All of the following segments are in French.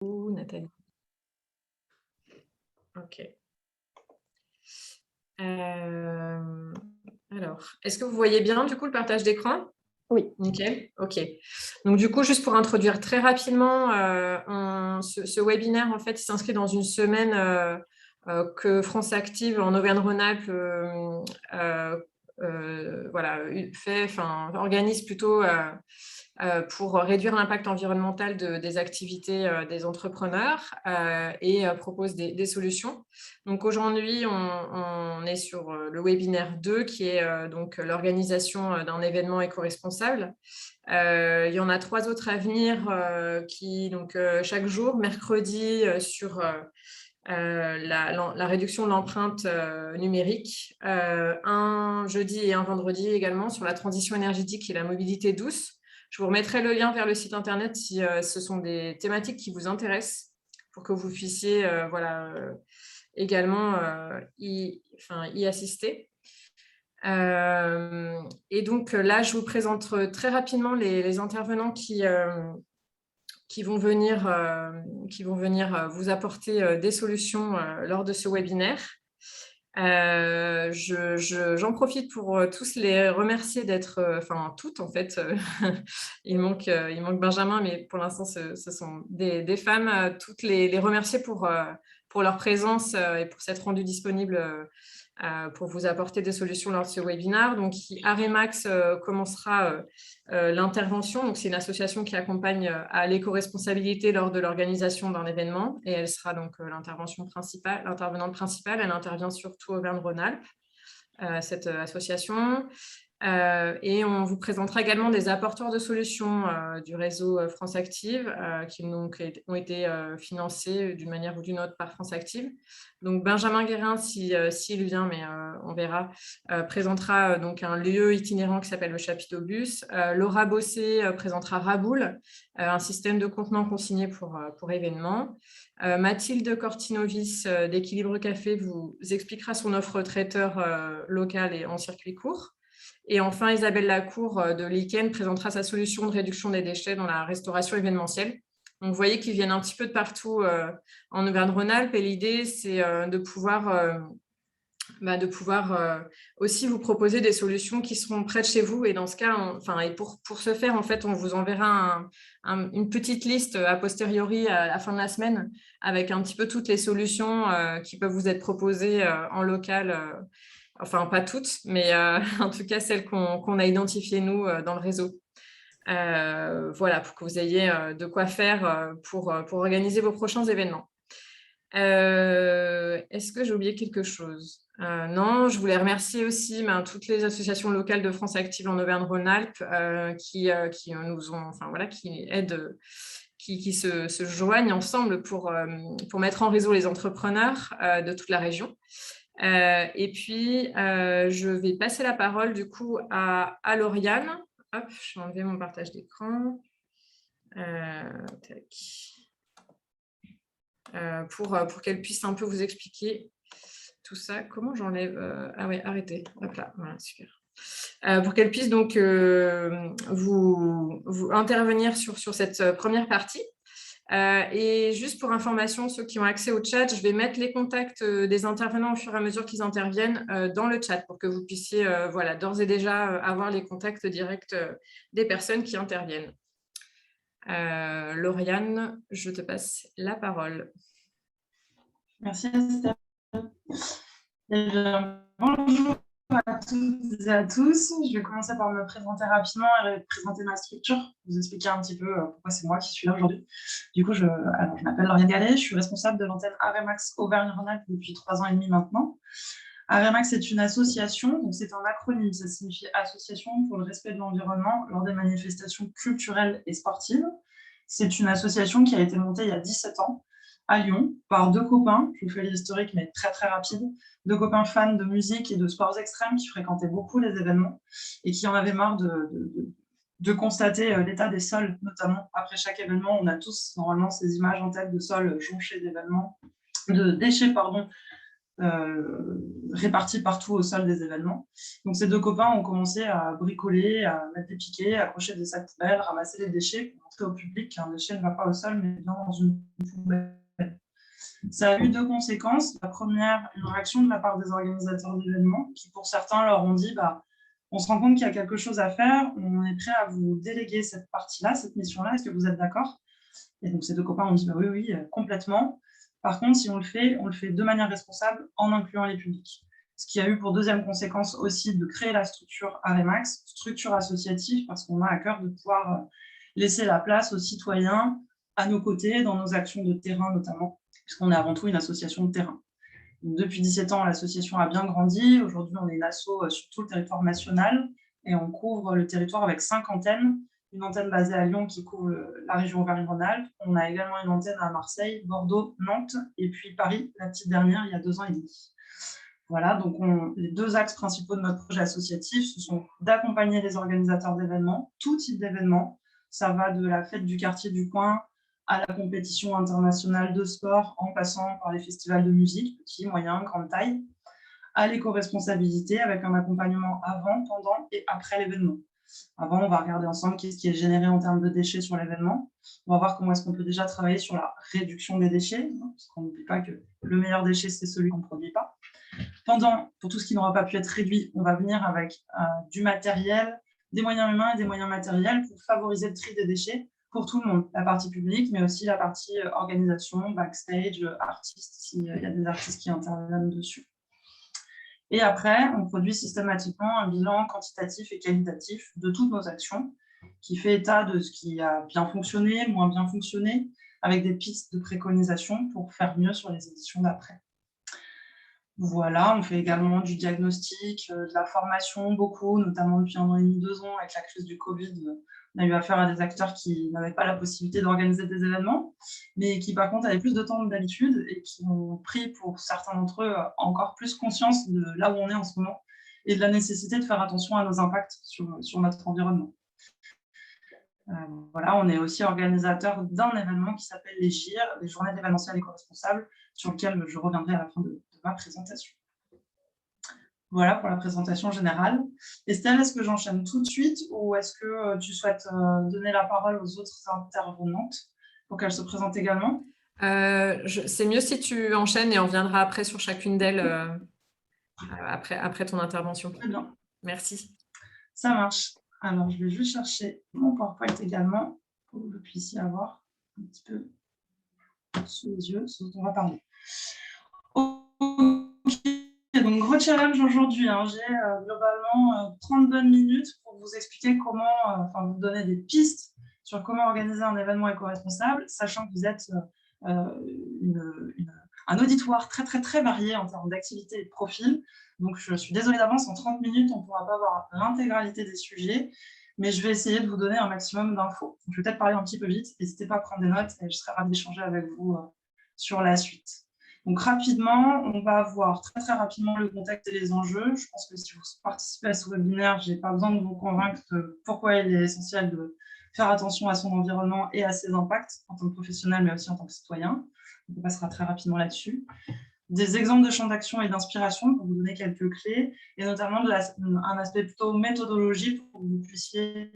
Nathalie. Ok. Alors, est-ce que vous voyez bien du coup le partage d'écran? Oui. Nickel, ok. Donc du coup, juste pour introduire très rapidement, ce webinaire, en fait, il s'inscrit dans une semaine que France Active en Auvergne-Rhône-Alpes organise plutôt pour réduire l'impact environnemental des activités des entrepreneurs et propose des solutions. Donc aujourd'hui, on est sur le webinaire 2 qui est donc l'organisation d'un événement éco-responsable. Il y en a 3 autres à venir qui, donc, chaque jour, mercredi, sur la réduction de l'empreinte numérique, un jeudi et un vendredi également sur la transition énergétique et la mobilité douce. Je vous remettrai le lien vers le site internet si ce sont des thématiques qui vous intéressent pour que vous puissiez également y assister. Et donc là, je vous présente très rapidement les intervenants qui vont venir vous apporter des solutions lors de ce webinaire. J'en profite pour tous les remercier d'être, toutes en fait, il manque Benjamin, mais pour l'instant ce sont des femmes, toutes les remercier pour leur présence et pour s'être rendues disponibles pour vous apporter des solutions lors de ce webinaire. Donc, Aremax commencera l'intervention. Donc, c'est une association qui accompagne à l'éco-responsabilité lors de l'organisation d'un événement. Et elle sera donc l'intervenante principale. Elle intervient surtout au Auvergne-Rhône-Alpes, cette association. Et on vous présentera également des apporteurs de solutions du réseau France Active qui ont été financés d'une manière ou d'une autre par France Active. Donc Benjamin Guérin, s'il vient, mais on verra, présentera donc un lieu itinérant qui s'appelle le Chapiteau Bus. Laura Bossé présentera Raboul, un système de contenants consignés pour événements. Mathilde Cortinovis d'Équilibre Café vous expliquera son offre traiteur local et en circuit court. Et enfin, Isabelle Lacour de Lichen présentera sa solution de réduction des déchets dans la restauration événementielle. Donc, vous voyez qu'ils viennent un petit peu de partout en Auvergne-Rhône-Alpes. Et l'idée, c'est de pouvoir aussi vous proposer des solutions qui seront près de chez vous. Et dans ce cas, pour ce faire, en fait, on vous enverra une petite liste a posteriori à la fin de la semaine avec un petit peu toutes les solutions qui peuvent vous être proposées en local. Enfin, pas toutes, mais en tout cas, celles qu'on a identifiées, nous, dans le réseau. Voilà, pour que vous ayez de quoi faire pour organiser vos prochains événements. Est-ce que j'ai oublié quelque chose? Non, je voulais remercier aussi toutes les associations locales de France Active en Auvergne-Rhône-Alpes qui nous ont, qui aident, qui se joignent ensemble pour mettre en réseau les entrepreneurs de toute la région. Et puis, je vais passer la parole du coup à Lauriane. Hop, je vais enlever mon partage d'écran. Pour qu'elle puisse un peu vous expliquer tout ça. Comment j'enlève Ah ouais, arrêtez. Hop là, voilà, super. Pour qu'elle puisse donc vous intervenir sur cette première partie. Et juste pour information, ceux qui ont accès au chat, je vais mettre les contacts des intervenants au fur et à mesure qu'ils interviennent dans le chat pour que vous puissiez d'ores et déjà avoir les contacts directs des personnes qui interviennent. Lauriane, je te passe la parole. Merci Esther. Bonjour à toutes et à tous. Je vais commencer par me présenter rapidement et présenter ma structure, vous expliquer un petit peu pourquoi c'est moi qui suis là aujourd'hui. Du coup, je m'appelle Lauriane Gallet, je suis responsable de l'antenne Aremax Auvergne-Rhône-Alpes depuis 3 ans et demi maintenant. Aremax est une association, donc c'est un acronyme, ça signifie Association pour le respect de l'environnement lors des manifestations culturelles et sportives. C'est une association qui a été montée il y a 17 ans à Lyon par 2 copains, je vous fais l'historique mais très très rapide, 2 copains fans de musique et de sports extrêmes qui fréquentaient beaucoup les événements et qui en avaient marre de constater l'état des sols, notamment après chaque événement. On a tous normalement ces images en tête de sols jonchés d'événements, de déchets répartis partout au sol des événements. Donc ces deux copains ont commencé à bricoler, à mettre des piquets, à accrocher des sacs poubelles, ramasser les déchets pour montrer au public qu'un déchet ne va pas au sol mais bien dans une poubelle. Ça a eu deux conséquences. La première, une réaction de la part des organisateurs d'événements qui, pour certains, leur ont dit on se rend compte qu'il y a quelque chose à faire, on est prêt à vous déléguer cette partie-là, cette mission-là, est-ce que vous êtes d'accord? Et donc ces deux copains ont dit oui, oui, complètement. Par contre, si on le fait de manière responsable en incluant les publics. Ce qui a eu pour deuxième conséquence aussi de créer la structure Aremax, structure associative, parce qu'on a à cœur de pouvoir laisser la place aux citoyens à nos côtés, dans nos actions de terrain notamment, puisqu'on est avant tout une association de terrain. Donc, depuis 17 ans, l'association a bien grandi. Aujourd'hui, on est une asso sur tout le territoire national et on couvre le territoire avec 5 antennes. Une antenne basée à Lyon qui couvre la région Auvergne-Rhône-Alpes. On a également une antenne à Marseille, Bordeaux, Nantes et puis Paris, la petite dernière, il y a 2 ans et demi. Voilà, donc les deux axes principaux de notre projet associatif, ce sont d'accompagner les organisateurs d'événements, tout type d'événements. Ça va de la fête du quartier du coin à la compétition internationale de sport, en passant par les festivals de musique, petits, moyens, grande taille, à l'éco-responsabilité avec un accompagnement avant, pendant et après l'événement. Avant, on va regarder ensemble qu'est-ce qui est généré en termes de déchets sur l'événement. On va voir comment est-ce qu'on peut déjà travailler sur la réduction des déchets, parce qu'on n'oublie pas que le meilleur déchet, c'est celui qu'on ne produit pas. Pendant, pour tout ce qui n'aura pas pu être réduit, on va venir avec du matériel, des moyens humains et des moyens matériels pour favoriser le tri des déchets pour tout le monde, la partie publique, mais aussi la partie organisation, backstage, artistes, s'il y a des artistes qui interviennent dessus. Et après, on produit systématiquement un bilan quantitatif et qualitatif de toutes nos actions, qui fait état de ce qui a bien fonctionné, moins bien fonctionné, avec des pistes de préconisation pour faire mieux sur les éditions d'après. Voilà, on fait également du diagnostic, de la formation, beaucoup, notamment depuis 1 an et demi, 2 ans, avec la crise du Covid. On a eu affaire à des acteurs qui n'avaient pas la possibilité d'organiser des événements, mais qui par contre avaient plus de temps que d'habitude et qui ont pris pour certains d'entre eux encore plus conscience de là où on est en ce moment et de la nécessité de faire attention à nos impacts sur notre environnement. Voilà, on est aussi organisateur d'un événement qui s'appelle les JIR, les Journées d'événementiel éco-responsable, sur lequel je reviendrai à la fin de ma présentation. Voilà pour la présentation générale. Estelle, est-ce que j'enchaîne tout de suite ou est-ce que tu souhaites donner la parole aux autres intervenantes pour qu'elles se présentent également? C'est mieux si tu enchaînes et on reviendra après sur chacune d'elles après ton intervention. Très bien. Merci. Ça marche. Alors, je vais juste chercher mon PowerPoint également pour que vous puissiez avoir un petit peu sous les yeux ce dont on va parler. Donc, gros challenge aujourd'hui. J'ai globalement 30 bonnes minutes pour vous expliquer comment, vous donner des pistes sur comment organiser un événement éco-responsable, sachant que vous êtes un auditoire très, très, très varié en termes d'activité et de profil. Donc, je suis désolée d'avance, en 30 minutes, on ne pourra pas avoir l'intégralité des sujets, mais je vais essayer de vous donner un maximum d'infos. Je vais peut-être parler un petit peu vite, n'hésitez pas à prendre des notes et je serai ravie d'échanger avec vous sur la suite. Donc, rapidement, on va voir très, très rapidement le contexte et les enjeux. Je pense que si vous participez à ce webinaire, je n'ai pas besoin de vous convaincre de pourquoi il est essentiel de faire attention à son environnement et à ses impacts en tant que professionnel, mais aussi en tant que citoyen. On passera très rapidement là-dessus. Des exemples de champs d'action et d'inspiration pour vous donner quelques clés, et notamment un aspect plutôt méthodologique pour que vous puissiez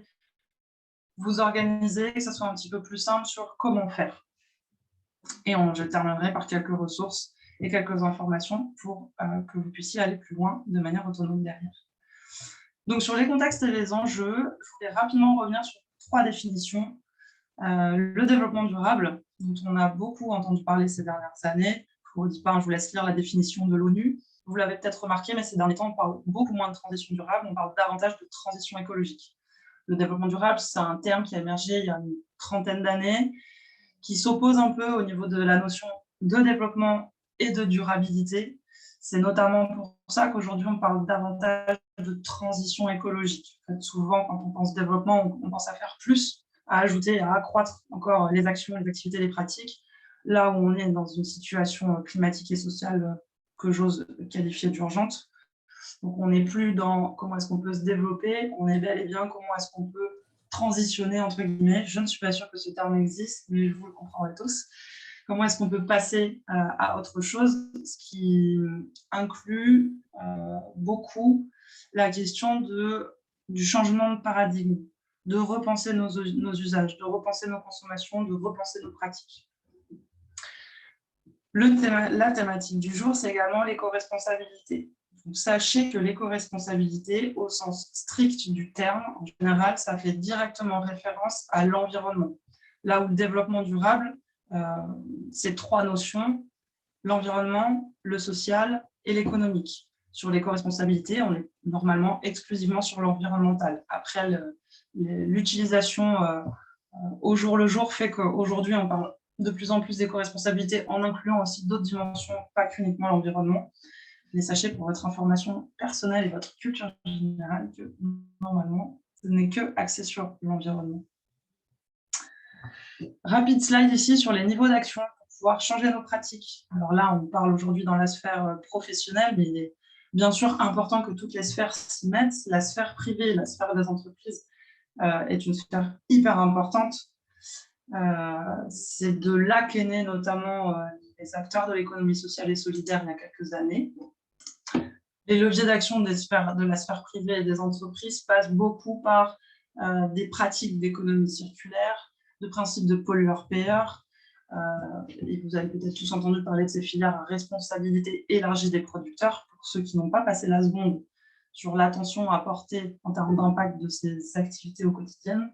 vous organiser, que ce soit un petit peu plus simple sur comment faire. Et je terminerai par quelques ressources et quelques informations pour que vous puissiez aller plus loin de manière autonome derrière. Donc, sur les contextes et les enjeux, je voulais rapidement revenir sur 3 définitions. Le développement durable, dont on a beaucoup entendu parler ces dernières années. Je ne vous redis pas, je vous laisse lire la définition de l'ONU. Vous l'avez peut-être remarqué, mais ces derniers temps, on parle beaucoup moins de transition durable, on parle davantage de transition écologique. Le développement durable, c'est un terme qui a émergé il y a une 30aine d'années, qui s'oppose un peu au niveau de la notion de développement et de durabilité. C'est notamment pour ça qu'aujourd'hui, on parle davantage de transition écologique. En fait, souvent, quand on pense développement, on pense à faire plus, à ajouter, à accroître encore les actions, les activités, les pratiques, là où on est dans une situation climatique et sociale que j'ose qualifier d'urgente. Donc, on n'est plus dans comment est-ce qu'on peut se développer, on est bel et bien comment est-ce qu'on peut transitionner, entre guillemets. Je ne suis pas sûre que ce terme existe, mais vous le comprendrez tous. comment est-ce qu'on peut passer à autre chose, ce qui inclut beaucoup la question du changement de paradigme, de repenser nos usages, de repenser nos consommations, de repenser nos pratiques. La thématique du jour, c'est également l'éco-responsabilité. Donc, sachez que l'éco-responsabilité, au sens strict du terme, en général, ça fait directement référence à l'environnement. Là où le développement durable, c'est trois notions, l'environnement, le social et l'économique. Sur l'éco-responsabilité, on est normalement exclusivement sur l'environnemental. Après, l'utilisation au jour le jour fait qu'aujourd'hui, on parle de plus en plus d'éco-responsabilité en incluant aussi d'autres dimensions, pas qu'uniquement l'environnement. Mais sachez pour votre information personnelle et votre culture générale que normalement, ce n'est que axé sur l'environnement. Rapide slide ici sur les niveaux d'action pour pouvoir changer nos pratiques. Alors là, on parle aujourd'hui dans la sphère professionnelle, mais il est bien sûr important que toutes les sphères s'y mettent. La sphère privée, la sphère des entreprises est une sphère hyper importante. C'est de là qu'est né notamment les acteurs de l'économie sociale et solidaire il y a quelques années. Les leviers d'action de la sphère privée et des entreprises passent beaucoup par des pratiques d'économie circulaire, de principes de pollueur-payeur. Et vous avez peut-être tous entendu parler de ces filières à responsabilité élargie des producteurs. Pour ceux qui n'ont pas passé la seconde sur l'attention à porter en termes d'impact de ces activités au quotidien,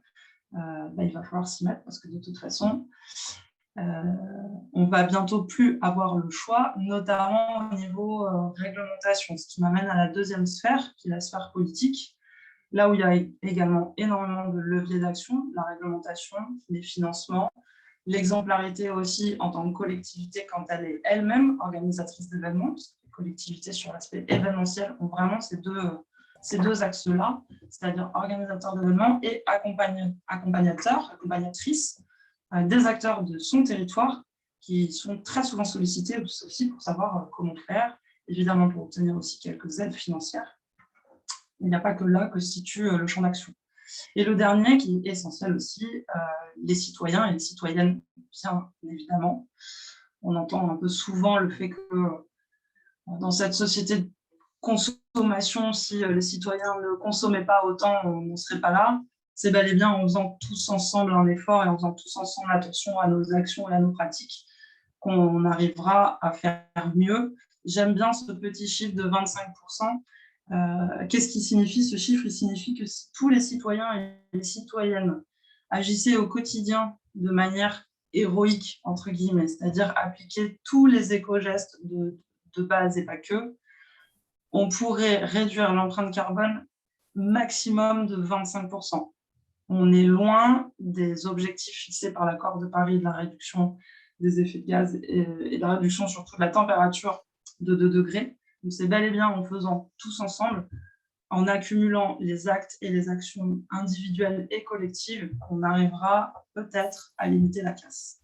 il va falloir s'y mettre parce que de toute façon, on va bientôt plus avoir le choix, notamment au niveau réglementation, ce qui m'amène à la deuxième sphère, qui est la sphère politique, là où il y a également énormément de leviers d'action, la réglementation, les financements, l'exemplarité aussi en tant que collectivité quand elle est elle-même organisatrice d'événements, parce que les collectivités sur l'aspect événementiel ont vraiment ces deux axes-là, c'est-à-dire organisateurs d'événements et accompagnateurs, accompagnatrices des acteurs de son territoire qui sont très souvent sollicités aussi pour savoir comment faire, évidemment pour obtenir aussi quelques aides financières. Il n'y a pas que là que se situe le champ d'action. Et le dernier, qui est essentiel aussi, les citoyens et les citoyennes, bien évidemment. On entend un peu souvent le fait que dans cette société de consommation, si les citoyens ne consommaient pas autant, on ne serait pas là. C'est bel et bien en faisant tous ensemble un effort et en faisant tous ensemble attention à nos actions et à nos pratiques qu'on arrivera à faire mieux. J'aime bien ce petit chiffre de 25%. Qu'est-ce qui signifie ce chiffre? Il signifie que si tous les citoyens et les citoyennes agissaient au quotidien de manière héroïque, entre guillemets, c'est-à-dire appliquer tous les éco-gestes de base et pas que, on pourrait réduire l'empreinte carbone maximum de 25%. On est loin des objectifs fixés par l'accord de Paris de la réduction des effets de gaz et de la réduction surtout de la température de 2 degrés. Donc c'est bel et bien en faisant tous ensemble, en accumulant les actes et les actions individuelles et collectives, qu'on arrivera peut-être à limiter la casse.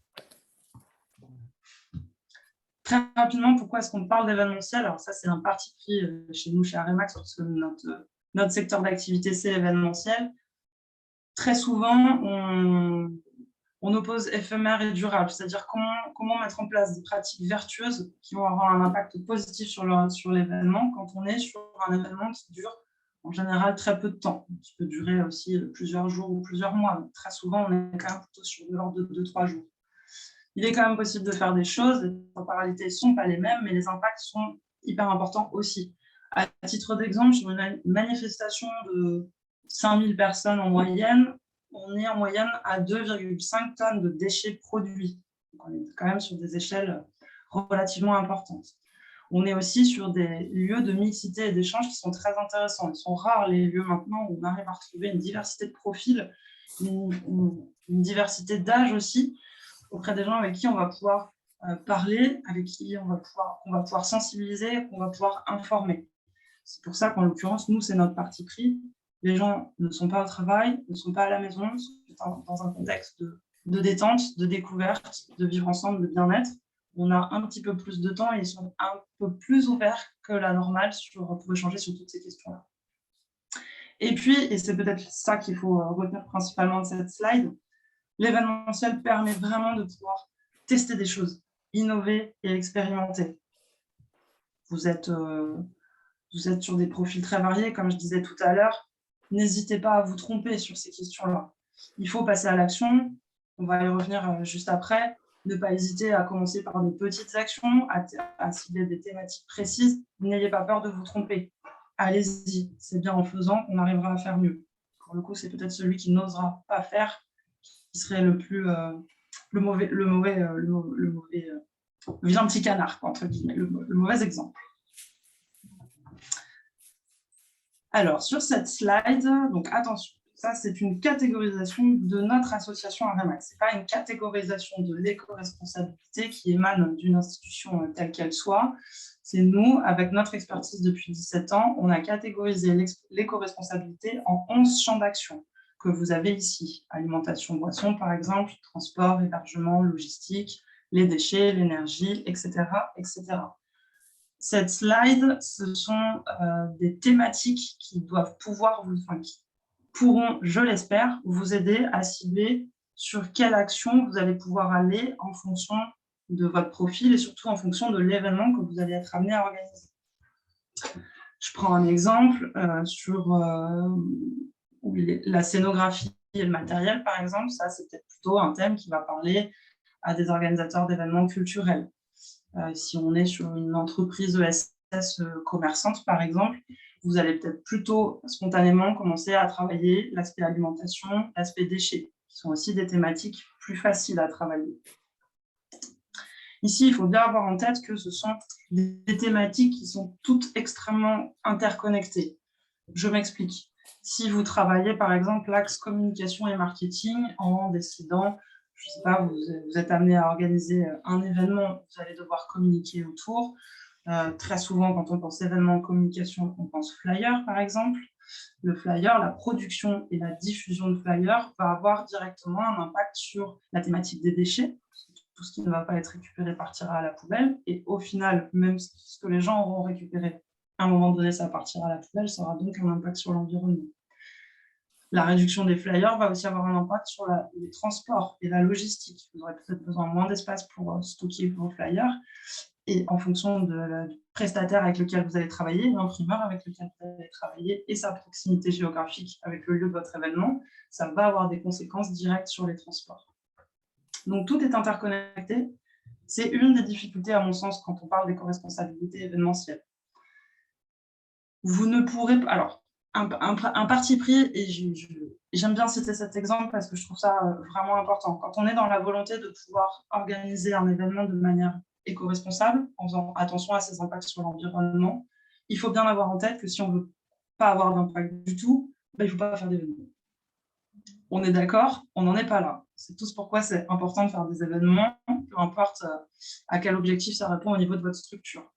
Très rapidement, pourquoi est-ce qu'on parle d'événementiel? Alors ça, c'est un parti pris chez nous, chez Aremax, parce que notre secteur d'activité, c'est l'événementiel. Très souvent, on oppose éphémère et durable, c'est-à-dire comment mettre en place des pratiques vertueuses qui vont avoir un impact positif sur l'événement quand on est sur un événement qui dure en général très peu de temps, qui peut durer aussi plusieurs jours ou plusieurs mois, mais très souvent on est quand même plutôt sur de l'ordre de 2-3 jours. Il est quand même possible de faire des choses, les temporalités ne sont pas les mêmes, mais les impacts sont hyper importants aussi. À titre d'exemple, sur une manifestation de 5000 personnes en moyenne, on est en moyenne à 2,5 tonnes de déchets produits. Donc on est quand même sur des échelles relativement importantes. On est aussi sur des lieux de mixité et d'échange qui sont très intéressants. Ils sont rares les lieux maintenant où on arrive à retrouver une diversité de profils, une diversité d'âge aussi, auprès des gens avec qui on va pouvoir parler, avec qui on va pouvoir sensibiliser, qu'on va pouvoir informer. C'est pour ça qu'en l'occurrence, nous, c'est notre parti pris. Les gens ne sont pas au travail, ne sont pas à la maison, sont dans un contexte de détente, de découverte, de vivre ensemble, de bien-être. On a un petit peu plus de temps et ils sont un peu plus ouverts que la normale pour échanger sur toutes ces questions-là. Et puis, et c'est peut-être ça qu'il faut retenir principalement de cette slide, l'événementiel permet vraiment de pouvoir tester des choses, innover et expérimenter. Vous êtes sur des profils très variés, comme je disais tout à l'heure. N'hésitez pas à vous tromper sur ces questions-là. Il faut passer à l'action. On va y revenir juste après. Ne pas hésiter à commencer par des petites actions, à cibler des thématiques précises. N'ayez pas peur de vous tromper. Allez-y, c'est bien en faisant qu'on arrivera à faire mieux. Pour le coup, c'est peut-être celui qui n'osera pas faire qui serait le mauvais vilain petit canard, entre guillemets, le mauvais exemple. Alors, sur cette slide, donc attention, ça c'est une catégorisation de notre association Aremax. Ce n'est pas une catégorisation de l'éco-responsabilité qui émane d'une institution telle qu'elle soit. C'est nous, avec notre expertise depuis 17 ans, on a catégorisé l'éco-responsabilité en 11 champs d'action que vous avez ici. Alimentation, boisson par exemple, transport, hébergement, logistique, les déchets, l'énergie, etc., etc. Cette slide, ce sont des thématiques qui pourront, je l'espère, vous aider à cibler sur quelle action vous allez pouvoir aller en fonction de votre profil et surtout en fonction de l'événement que vous allez être amené à organiser. Je prends un exemple sur la scénographie et le matériel, par exemple. Ça, c'est peut-être plutôt un thème qui va parler à des organisateurs d'événements culturels. Si on est sur une entreprise ESS commerçante, par exemple, vous allez peut-être plutôt spontanément commencer à travailler l'aspect alimentation, l'aspect déchets, qui sont aussi des thématiques plus faciles à travailler. Ici, il faut bien avoir en tête que ce sont des thématiques qui sont toutes extrêmement interconnectées. Je m'explique. Si vous travaillez, par exemple, l'axe communication et marketing en décidant, je ne sais pas, vous êtes amené à organiser un événement, vous allez devoir communiquer autour. Très souvent, quand on pense événement communication, on pense flyer, par exemple. Le flyer, la production et la diffusion de flyers va avoir directement un impact sur la thématique des déchets. Tout ce qui ne va pas être récupéré partira à la poubelle. Et au final, même ce que les gens auront récupéré, à un moment donné, ça partira à la poubelle, ça aura donc un impact sur l'environnement. La réduction des flyers va aussi avoir un impact sur les transports et la logistique. Vous aurez peut-être besoin de moins d'espace pour stocker vos flyers. Et en fonction du prestataire avec lequel vous allez travailler, l'imprimeur avec lequel vous allez travailler et sa proximité géographique avec le lieu de votre événement, ça va avoir des conséquences directes sur les transports. Donc, tout est interconnecté. C'est une des difficultés, à mon sens, quand on parle d'éco-responsabilité événementielle. Vous ne pourrez pas... Alors, un parti pris, et j'aime bien citer cet exemple parce que je trouve ça vraiment important. Quand on est dans la volonté de pouvoir organiser un événement de manière éco-responsable, en faisant attention à ses impacts sur l'environnement, il faut bien avoir en tête que si on ne veut pas avoir d'impact du tout, il ne faut pas faire d'événements. On est d'accord, on n'en est pas là. C'est tout pourquoi c'est important de faire des événements, peu importe à quel objectif ça répond au niveau de votre structure.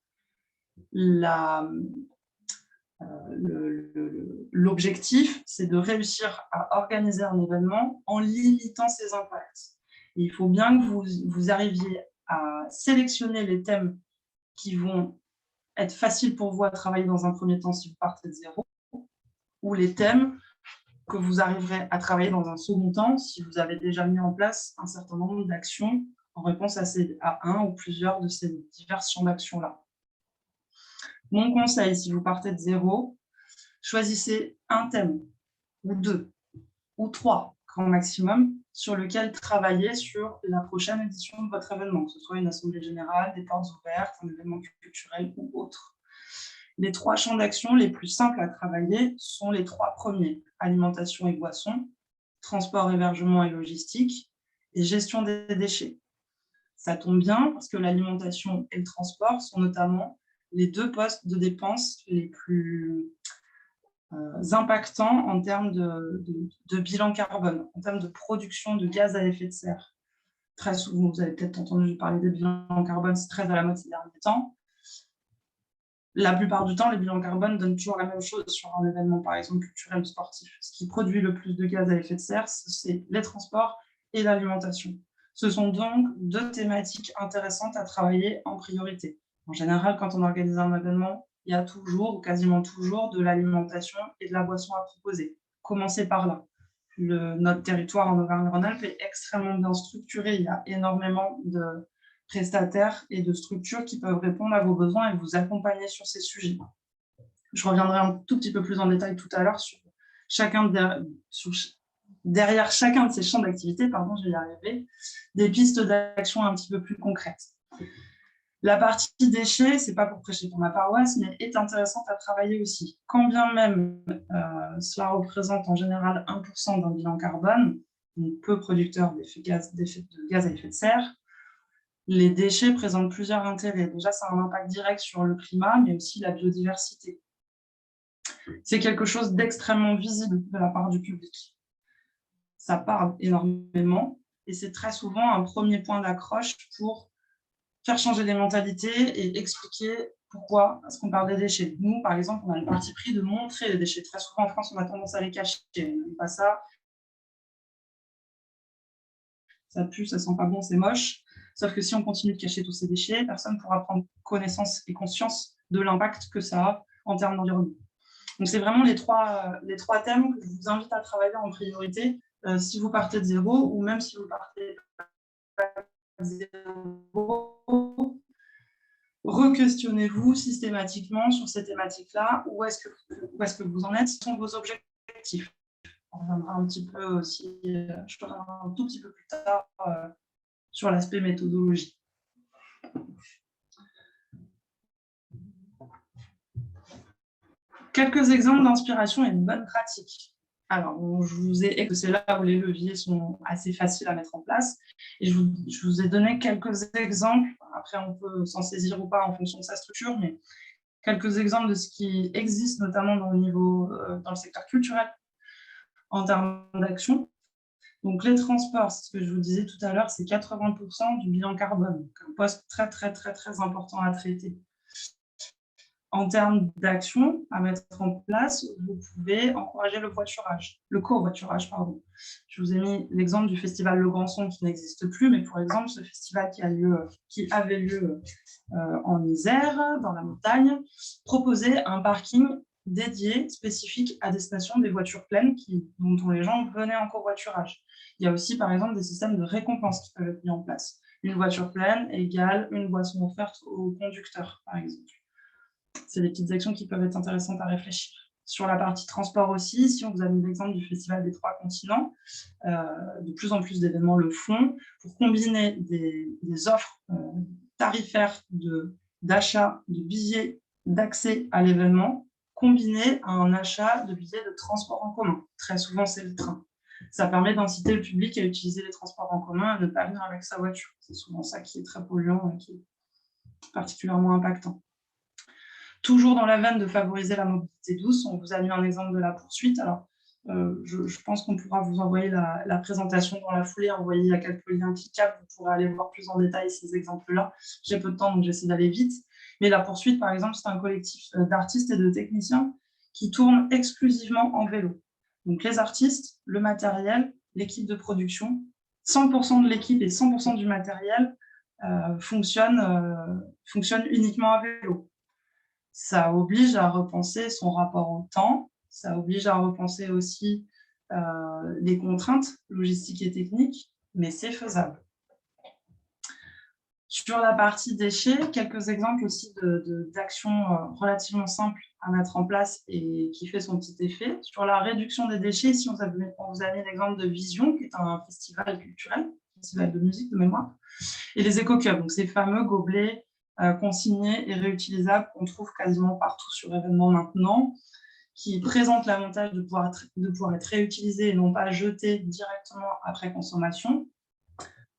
L'objectif, c'est de réussir à organiser un événement en limitant ses impacts. Et il faut bien que vous arriviez à sélectionner les thèmes qui vont être faciles pour vous à travailler dans un premier temps si vous partez de zéro, ou les thèmes que vous arriverez à travailler dans un second temps si vous avez déjà mis en place un certain nombre d'actions en réponse à un ou plusieurs de ces divers champs d'action-là. Mon conseil, si vous partez de zéro, choisissez un thème, ou 2, ou 3, grand maximum, sur lequel travailler sur la prochaine édition de votre événement, que ce soit une assemblée générale, des portes ouvertes, un événement culturel ou autre. Les 3 champs d'action les plus simples à travailler sont les 3 premiers, alimentation et boisson, transport, hébergement et logistique, et gestion des déchets. Ça tombe bien parce que l'alimentation et le transport sont notamment les 2 postes de dépenses les plus impactants en termes de bilan carbone, en termes de production de gaz à effet de serre. Très souvent, vous avez peut-être entendu parler des bilans carbone, c'est très à la mode ces derniers temps. La plupart du temps, les bilans carbone donnent toujours la même chose sur un événement, par exemple, culturel ou sportif. Ce qui produit le plus de gaz à effet de serre, c'est les transports et l'alimentation. Ce sont donc 2 thématiques intéressantes à travailler en priorité. En général, quand on organise un événement, il y a toujours, ou quasiment toujours, de l'alimentation et de la boisson à proposer. Commencez par là. Notre territoire en Auvergne-Rhône-Alpes est extrêmement bien structuré. Il y a énormément prestataires et de structures qui peuvent répondre à vos besoins et vous accompagner sur ces sujets. Je reviendrai un tout petit peu plus en détail tout à l'heure sur derrière chacun de ces champs d'activité, je vais y arriver, des pistes d'action un petit peu plus concrètes. La partie déchets, c'est pas pour prêcher pour ma paroisse, mais est intéressante à travailler aussi. Quand bien même cela représente en général 1% d'un bilan carbone, donc peu producteur de gaz à effet de serre, les déchets présentent plusieurs intérêts. Déjà, ça a un impact direct sur le climat, mais aussi la biodiversité. C'est quelque chose d'extrêmement visible de la part du public. Ça parle énormément et c'est très souvent un premier point d'accroche pour faire changer les mentalités et expliquer pourquoi est-ce qu'on parle des déchets. Nous, par exemple, on a le parti pris de montrer les déchets. Très souvent en France, on a tendance à les cacher. On n'aime pas ça. Ça pue, ça sent pas bon, c'est moche. Sauf que si on continue de cacher tous ces déchets, personne ne pourra prendre connaissance et conscience de l'impact que ça a en termes d'environnement. Donc, c'est vraiment les trois thèmes que je vous invite à travailler en priorité si vous partez de zéro ou même si vous partez de zéro. Re-questionnez-vous systématiquement sur ces thématiques-là. Où est-ce que vous en êtes? Ce sont vos objectifs. On reviendra un petit peu aussi, je reviendrai un tout petit peu plus tard sur l'aspect méthodologie. Quelques exemples d'inspiration et de bonnes pratiques. Alors, je vous ai dit que c'est là où les leviers sont assez faciles à mettre en place. Et je vous ai donné quelques exemples. Après, on peut s'en saisir ou pas en fonction de sa structure, mais quelques exemples de ce qui existe, notamment dans le secteur culturel, en termes d'action. Donc, les transports, c'est ce que je vous disais tout à l'heure, c'est 80% du bilan carbone. Donc, un poste très, très, très, très important à traiter. En termes d'action à mettre en place, vous pouvez encourager le covoiturage. Je vous ai mis l'exemple du festival Le Grand Son qui n'existe plus, mais pour exemple, ce festival qui avait lieu en Isère, dans la montagne, proposait un parking dédié, spécifique à destination des voitures pleines dont les gens venaient en covoiturage. Il y a aussi, par exemple, des systèmes de récompense qui peuvent être mis en place. Une voiture pleine égale une boisson offerte au conducteur, par exemple. C'est des petites actions qui peuvent être intéressantes à réfléchir. Sur la partie transport aussi, si on vous a mis l'exemple du Festival des Trois Continents, de plus en plus d'événements le font, pour combiner des offres tarifaires d'achat de billets d'accès à l'événement, combiné à un achat de billets de transport en commun. Très souvent, c'est le train. Ça permet d'inciter le public à utiliser les transports en commun et à ne pas venir avec sa voiture. C'est souvent ça qui est très polluant et qui est particulièrement impactant. Toujours dans la veine de favoriser la mobilité douce, on vous a mis un exemple de la poursuite. Alors, je pense qu'on pourra vous envoyer la présentation dans la foulée. Il y a quelques liens cliquables, vous pourrez aller voir plus en détail ces exemples-là. J'ai peu de temps, donc j'essaie d'aller vite. Mais la poursuite, par exemple, c'est un collectif d'artistes et de techniciens qui tournent exclusivement en vélo. Donc, les artistes, le matériel, l'équipe de production, 100% de l'équipe et 100% du matériel fonctionnent uniquement à vélo. Ça oblige à repenser son rapport au temps, ça oblige à repenser aussi les contraintes logistiques et techniques, mais c'est faisable. Sur la partie déchets, quelques exemples aussi d'actions relativement simples à mettre en place et qui fait son petit effet. Sur la réduction des déchets, ici on vous a mis l'exemple de Vision, qui est un festival culturel, un festival de musique de mémoire, et les éco-cups, donc ces fameux gobelets consignés et réutilisables qu'on trouve quasiment partout sur événements maintenant, qui présentent l'avantage de pouvoir être réutilisés et non pas jetés directement après consommation.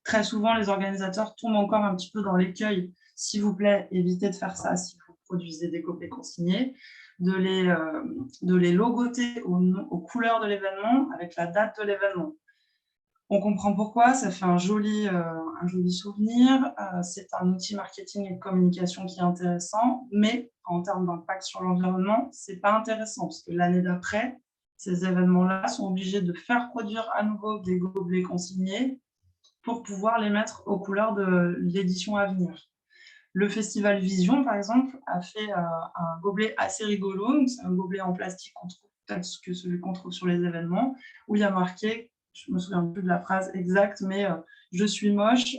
Très souvent, les organisateurs tombent encore un petit peu dans l'écueil. S'il vous plaît, évitez de faire ça si vous produisez des gobelets consignés, de les logoter aux couleurs de l'événement avec la date de l'événement. On comprend pourquoi, ça fait un joli souvenir, c'est un outil marketing et de communication qui est intéressant, mais en termes d'impact sur l'environnement, ce n'est pas intéressant, parce que l'année d'après, ces événements-là sont obligés de faire produire à nouveau des gobelets consignés pour pouvoir les mettre aux couleurs de l'édition à venir. Le festival Vision, par exemple, a fait un gobelet assez rigolo, c'est un gobelet en plastique qu'on trouve peut-être que celui qu'on trouve sur les événements, où il y a marqué je me souviens plus de la phrase exacte, mais je suis moche,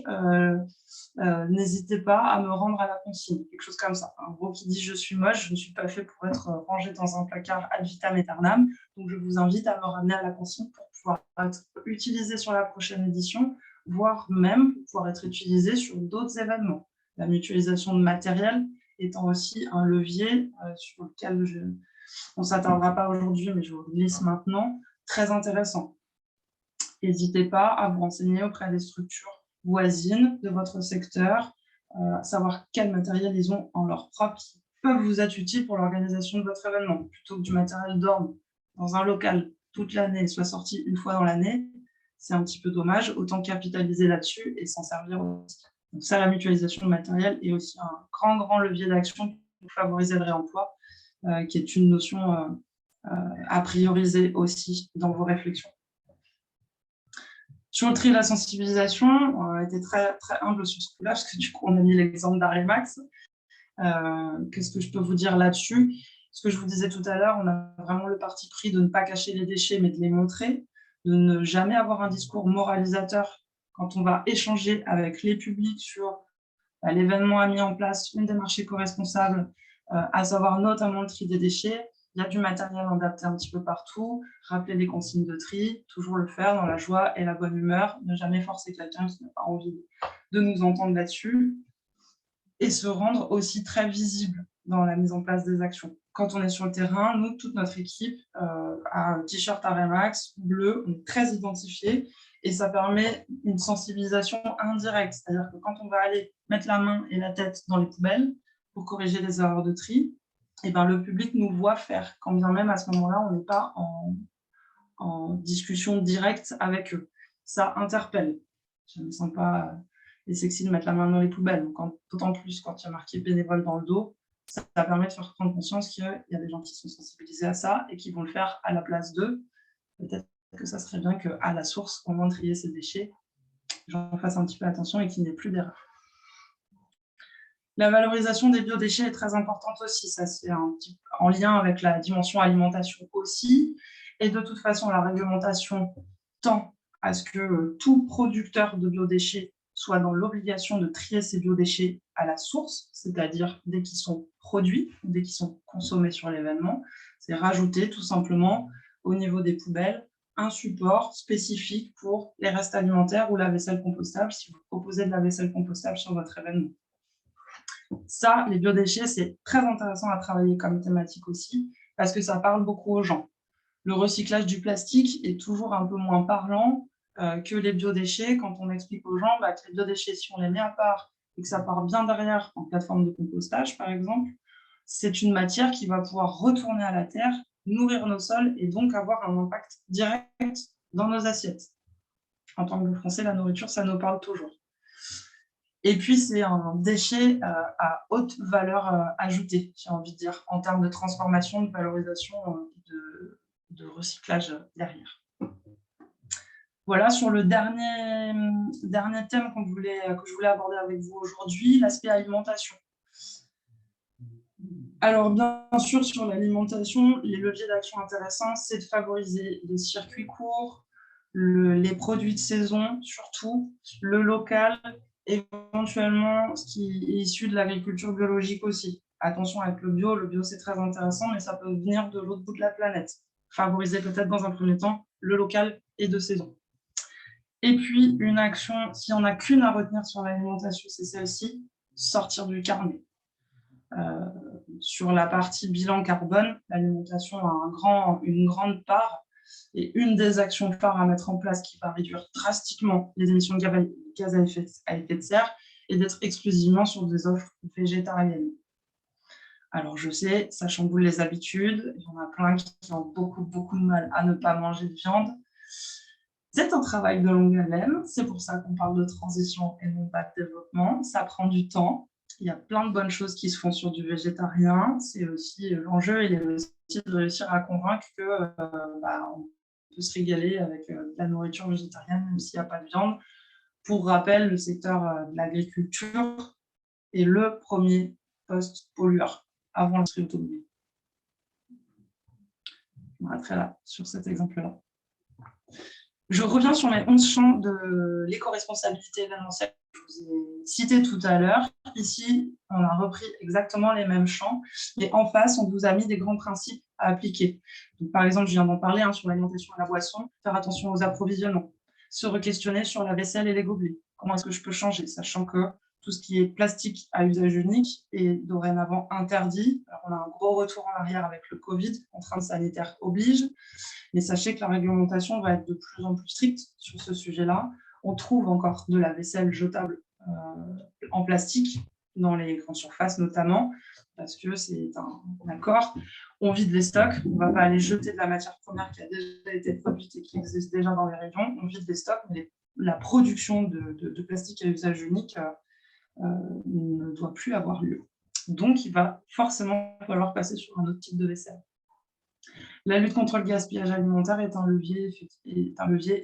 n'hésitez pas à me rendre à la consigne, quelque chose comme ça. En gros, qui dit je suis moche, je ne suis pas fait pour être rangé dans un placard ad vitam aeternam, donc je vous invite à me ramener à la consigne pour pouvoir être utilisé sur la prochaine édition, voire même pouvoir être utilisé sur d'autres événements. La mutualisation de matériel étant aussi un levier sur lequel on ne s'attardera pas aujourd'hui, mais je vous le glisse maintenant, très intéressant. N'hésitez pas à vous renseigner auprès des structures voisines de votre secteur, savoir quel matériel ils ont en leur propre qui peuvent vous être utiles pour l'organisation de votre événement. Plutôt que du matériel dorme dans un local toute l'année et soit sorti une fois dans l'année, c'est un petit peu dommage. Autant capitaliser là-dessus et s'en servir aussi. Donc ça, la mutualisation de matériel est aussi un grand levier d'action pour favoriser le réemploi, qui est une notion à prioriser aussi dans vos réflexions. Sur le tri de la sensibilisation, on a été très humble sur ce coup-là, parce que du coup, on a mis l'exemple d'Arimax. Qu'est-ce que je peux vous dire là-dessus? Ce que je vous disais tout à l'heure, on a vraiment le parti pris de ne pas cacher les déchets, mais de les montrer, de ne jamais avoir un discours moralisateur quand on va échanger avec les publics sur l'événement a mis en place une démarche éco-responsable, à savoir notamment le tri des déchets. Il y a du matériel adapté un petit peu partout, rappeler les consignes de tri, toujours le faire dans la joie et la bonne humeur, ne jamais forcer quelqu'un qui n'a pas envie de nous entendre là-dessus, et se rendre aussi très visible dans la mise en place des actions. Quand on est sur le terrain, nous, toute notre équipe a un t-shirt Arimax bleu, on est très identifié, et ça permet une sensibilisation indirecte, c'est-à-dire que quand on va aller mettre la main et la tête dans les poubelles pour corriger les erreurs de tri, et ben, le public nous voit faire, quand bien même à ce moment-là, on n'est pas en discussion directe avec eux. Ça interpelle. Je ne me sens pas sexy de mettre la main dans les poubelles. D'autant plus quand il y a marqué bénévole dans le dos, ça permet de faire prendre conscience qu'il y a des gens qui sont sensibilisés à ça et qui vont le faire à la place d'eux. Peut-être que ça serait bien qu'à la source, au moment de trier ces déchets, j'en fasse un petit peu attention et qu'il n'y ait plus d'erreur. La valorisation des biodéchets est très importante aussi. Ça, c'est un petit en lien avec la dimension alimentation aussi. Et de toute façon, la réglementation tend à ce que tout producteur de biodéchets soit dans l'obligation de trier ses biodéchets à la source, c'est-à-dire dès qu'ils sont produits, dès qu'ils sont consommés sur l'événement. C'est rajouter tout simplement au niveau des poubelles un support spécifique pour les restes alimentaires ou la vaisselle compostable, si vous proposez de la vaisselle compostable sur votre événement. Ça, les biodéchets, c'est très intéressant à travailler comme thématique aussi, parce que ça parle beaucoup aux gens. Le recyclage du plastique est toujours un peu moins parlant que les biodéchets quand on explique aux gens que les biodéchets, si on les met à part et que ça part bien derrière en plateforme de compostage, par exemple, c'est une matière qui va pouvoir retourner à la terre, nourrir nos sols et donc avoir un impact direct dans nos assiettes. En tant que Français, la nourriture, ça nous parle toujours. Et puis, c'est un déchet à haute valeur ajoutée, j'ai envie de dire, en termes de transformation, de valorisation, de recyclage derrière. Voilà, sur le dernier thème que je voulais aborder avec vous aujourd'hui, l'aspect alimentation. Alors, bien sûr, sur l'alimentation, les leviers d'action intéressants, c'est de favoriser les circuits courts, les produits de saison, surtout, le local, éventuellement ce qui est issu de l'agriculture biologique aussi. Attention avec le bio c'est très intéressant, mais ça peut venir de l'autre bout de la planète. Favoriser peut-être dans un premier temps le local et de saison. Et puis, une action, s'il n'y en a qu'une à retenir sur l'alimentation, c'est celle-ci, sortir du carnet. Sur la partie bilan carbone, l'alimentation a une grande part et une des actions phares à mettre en place qui va réduire drastiquement les émissions de gaz à effet de serre est d'être exclusivement sur des offres végétariennes. Alors je sais, ça chamboule les habitudes, il y en a plein qui ont beaucoup de mal à ne pas manger de viande. C'est un travail de longue haleine, c'est pour ça qu'on parle de transition et non pas de développement, ça prend du temps. Il y a plein de bonnes choses qui se font sur du végétarien. C'est aussi l'enjeu, il est aussi de réussir à convaincre qu'on peut se régaler avec de la nourriture végétarienne, même s'il n'y a pas de viande. Pour rappel, le secteur de l'agriculture est le premier poste pollueur avant l'industrie automobile. Je m'arrêterai là, sur cet exemple-là. Je reviens sur mes 11 champs de l'éco-responsabilité événementielle que je vous ai cité tout à l'heure. Ici, on a repris exactement les mêmes champs, et en face, on vous a mis des grands principes à appliquer. Donc, par exemple, je viens d'en parler sur l'alimentation et la boisson, faire attention aux approvisionnements, se re-questionner sur la vaisselle et les gobelets. Comment est-ce que je peux changer, sachant que tout ce qui est plastique à usage unique est dorénavant interdit. Alors, on a un gros retour en arrière avec le Covid, contraintes sanitaires oblige. Mais sachez que la réglementation va être de plus en plus stricte sur ce sujet-là. On trouve encore de la vaisselle jetable en plastique, dans les grandes surfaces notamment, parce que c'est un accord. On vide les stocks, on ne va pas aller jeter de la matière première qui a déjà été produite et qui existe déjà dans les régions. On vide les stocks, mais la production de plastique à usage unique ne doit plus avoir lieu. Donc, il va forcément falloir passer sur un autre type de vaisselle. La lutte contre le gaspillage alimentaire est un levier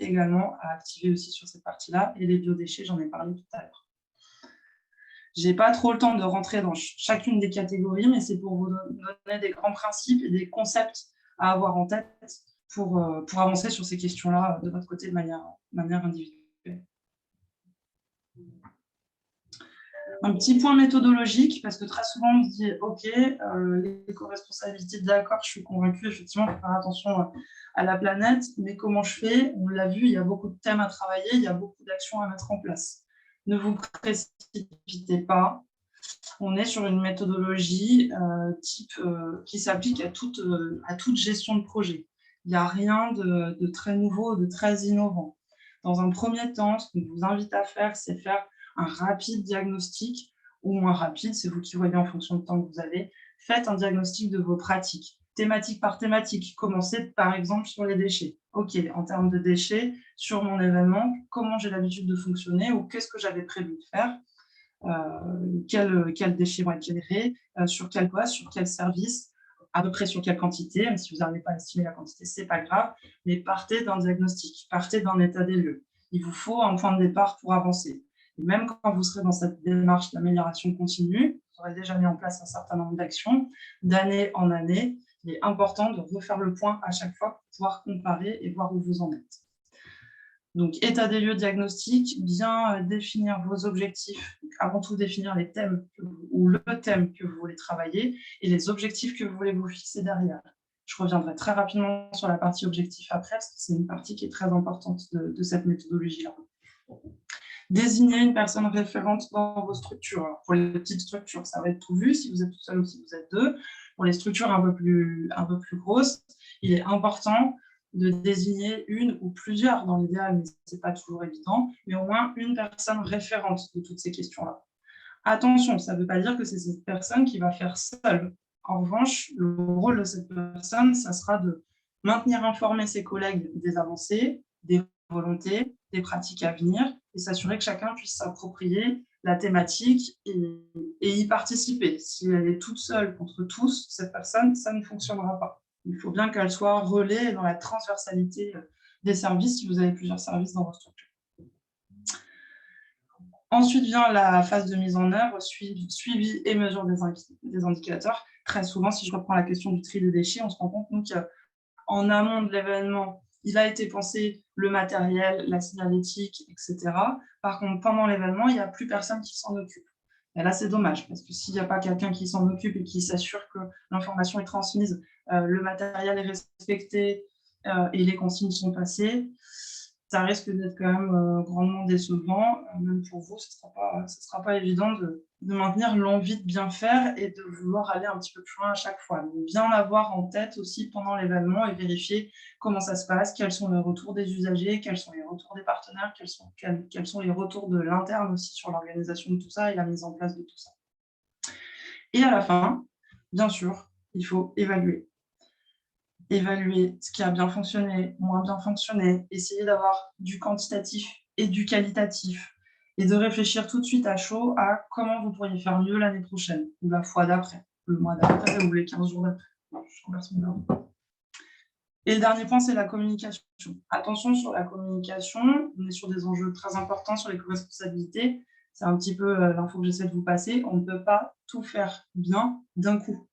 également à activer aussi sur cette partie-là. Et les biodéchets, j'en ai parlé tout à l'heure. Je n'ai pas trop le temps de rentrer dans chacune des catégories, mais c'est pour vous donner des grands principes et des concepts à avoir en tête pour avancer sur ces questions-là de votre côté de manière individuelle. Un petit point méthodologique, parce que très souvent on se dit ok, l'éco-responsabilité, d'accord, je suis convaincue, effectivement, il faut faire attention à la planète, mais comment je fais? On l'a vu, il y a beaucoup de thèmes à travailler, il y a beaucoup d'actions à mettre en place. Ne vous précipitez pas. On est sur une méthodologie qui s'applique à toute gestion de projet. Il n'y a rien de très nouveau, de très innovant. Dans un premier temps, ce qu'on vous invite à faire, c'est faire un rapide diagnostic, ou moins rapide, c'est vous qui voyez en fonction du temps que vous avez. Faites un diagnostic de vos pratiques, thématique par thématique. Commencez par exemple sur les déchets. Ok, en termes de déchets, sur mon événement, comment j'ai l'habitude de fonctionner ou qu'est-ce que j'avais prévu de faire, quels déchets vont être générés, sur quel poste, sur quel service, à peu près sur quelle quantité. Même si vous n'arrivez pas à estimer la quantité, ce n'est pas grave, mais partez d'un diagnostic, partez d'un état des lieux. Il vous faut un point de départ pour avancer. Et même quand vous serez dans cette démarche d'amélioration continue, vous aurez déjà mis en place un certain nombre d'actions, d'année en année, il est important de refaire le point à chaque fois pour pouvoir comparer et voir où vous en êtes. Donc, état des lieux, diagnostic, bien définir vos objectifs, avant tout définir les thèmes ou le thème que vous voulez travailler et les objectifs que vous voulez vous fixer derrière. Je reviendrai très rapidement sur la partie objectif après, parce que c'est une partie qui est très importante de cette méthodologie-là. Désigner une personne référente dans vos structures. Alors, pour les petites structures, ça va être tout vu, si vous êtes tout seul ou si vous êtes deux. Pour les structures un peu plus grosses, il est important de désigner une ou plusieurs dans l'idéal, mais ce n'est pas toujours évident, mais au moins une personne référente de toutes ces questions-là. Attention, ça ne veut pas dire que c'est cette personne qui va faire seule. En revanche, le rôle de cette personne, ça sera de maintenir informés ses collègues des avancées, des volontés, des pratiques à venir, et s'assurer que chacun puisse s'approprier la thématique et y participer. Si elle est toute seule contre tous, cette personne, ça ne fonctionnera pas. Il faut bien qu'elle soit relais dans la transversalité des services, si vous avez plusieurs services dans votre structure. Ensuite vient la phase de mise en œuvre, suivi et mesure des indicateurs. Très souvent, si je reprends la question du tri des déchets, on se rend compte qu'en amont de l'événement, il a été pensé le matériel, la signalétique, etc. Par contre, pendant l'événement, il n'y a plus personne qui s'en occupe. Et là, c'est dommage, parce que s'il n'y a pas quelqu'un qui s'en occupe et qui s'assure que l'information est transmise, le matériel est respecté et les consignes sont passées, ça risque d'être quand même grandement décevant. Même pour vous, ce ne sera pas évident de maintenir l'envie de bien faire et de vouloir aller un petit peu plus loin à chaque fois. Donc, bien l'avoir en tête aussi pendant l'événement et vérifier comment ça se passe, quels sont les retours des usagers, quels sont les retours des partenaires, quels sont les retours de l'interne aussi sur l'organisation de tout ça et la mise en place de tout ça. Et à la fin, bien sûr, il faut évaluer ce qui a bien fonctionné, moins bien fonctionné, essayer d'avoir du quantitatif et du qualitatif et de réfléchir tout de suite à chaud à comment vous pourriez faire mieux l'année prochaine ou la fois d'après, le mois d'après ou les 15 jours d'après. Et le dernier point, c'est la communication. Attention sur la communication, on est sur des enjeux très importants sur les co-responsabilités. C'est un petit peu l'info que j'essaie de vous passer. On ne peut pas tout faire bien d'un coup.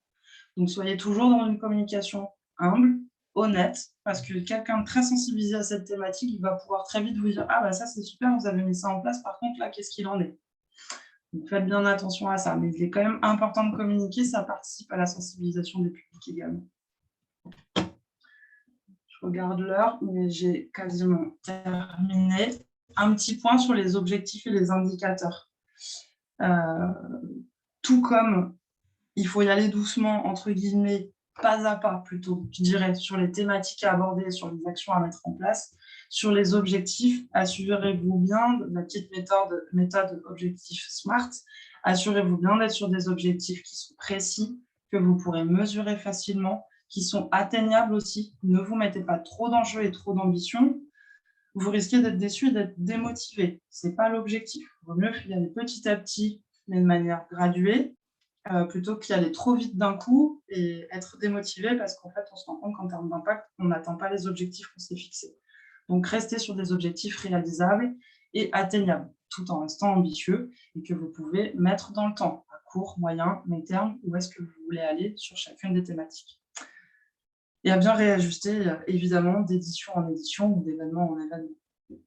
Donc, soyez toujours dans une communication humble, honnête, parce que quelqu'un de très sensibilisé à cette thématique, il va pouvoir très vite vous dire « Ah bah ça c'est super, vous avez mis ça en place, par contre là, qu'est-ce qu'il en est ?» Donc faites bien attention à ça, mais il est quand même important de communiquer, ça participe à la sensibilisation des publics également. Je regarde l'heure, mais j'ai quasiment terminé. Un petit point sur les objectifs et les indicateurs. Tout comme il faut y aller doucement, entre guillemets, pas à pas plutôt, je dirais, sur les thématiques à aborder, sur les actions à mettre en place. Sur les objectifs, assurez-vous bien de la petite méthode objectif SMART. Assurez-vous bien d'être sur des objectifs qui sont précis, que vous pourrez mesurer facilement, qui sont atteignables aussi. Ne vous mettez pas trop d'enjeux et trop d'ambition. Vous risquez d'être déçu et d'être démotivé. Ce n'est pas l'objectif. Il vaut mieux y aller petit à petit, mais de manière graduée, plutôt qu'y aller trop vite d'un coup et être démotivé parce qu'en fait, on se rend compte qu'en termes d'impact, on n'atteint pas les objectifs qu'on s'est fixés. Donc, restez sur des objectifs réalisables et atteignables, tout en restant ambitieux et que vous pouvez mettre dans le temps, à court, moyen, long terme, où est-ce que vous voulez aller sur chacune des thématiques. Et à bien réajuster, évidemment, d'édition en édition ou d'événement en événement.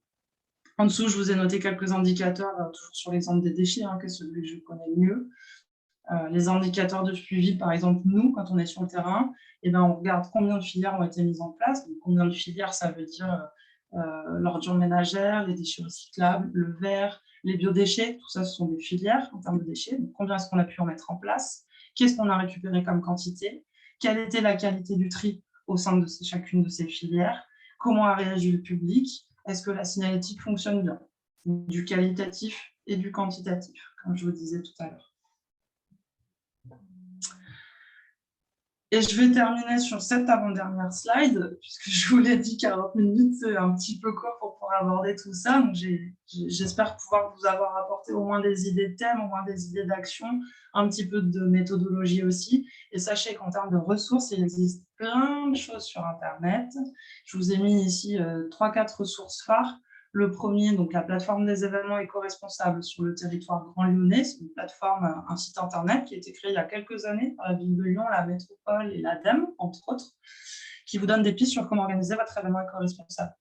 En dessous, je vous ai noté quelques indicateurs, toujours sur l'exemple des déchets, qui est celui que je connais le mieux. Les indicateurs de suivi, par exemple, nous, quand on est sur le terrain, on regarde combien de filières ont été mises en place. Donc, combien de filières, ça veut dire l'ordure ménagère, les déchets recyclables, le verre, les biodéchets, tout ça, ce sont des filières en termes de déchets. Donc, combien est-ce qu'on a pu en mettre en place? Qu'est-ce qu'on a récupéré comme quantité? Quelle était la qualité du tri au sein de chacune de ces filières? Comment a réagi le public? Est-ce que la signalétique fonctionne bien? Du qualitatif et du quantitatif, comme je vous disais tout à l'heure. Et je vais terminer sur cette avant-dernière slide, puisque je vous l'ai dit, 40 minutes, c'est un petit peu court pour pouvoir aborder tout ça. Donc, j'espère pouvoir vous avoir apporté au moins des idées de thèmes, au moins des idées d'action, un petit peu de méthodologie aussi. Et sachez qu'en termes de ressources, il existe plein de choses sur Internet. Je vous ai mis ici 3-4 ressources phares. Le premier, donc la plateforme des événements éco-responsables sur le territoire Grand Lyonnais. C'est une plateforme, un site internet qui a été créé il y a quelques années par la ville de Lyon, la métropole et l'ADEME, entre autres, qui vous donne des pistes sur comment organiser votre événement éco-responsable.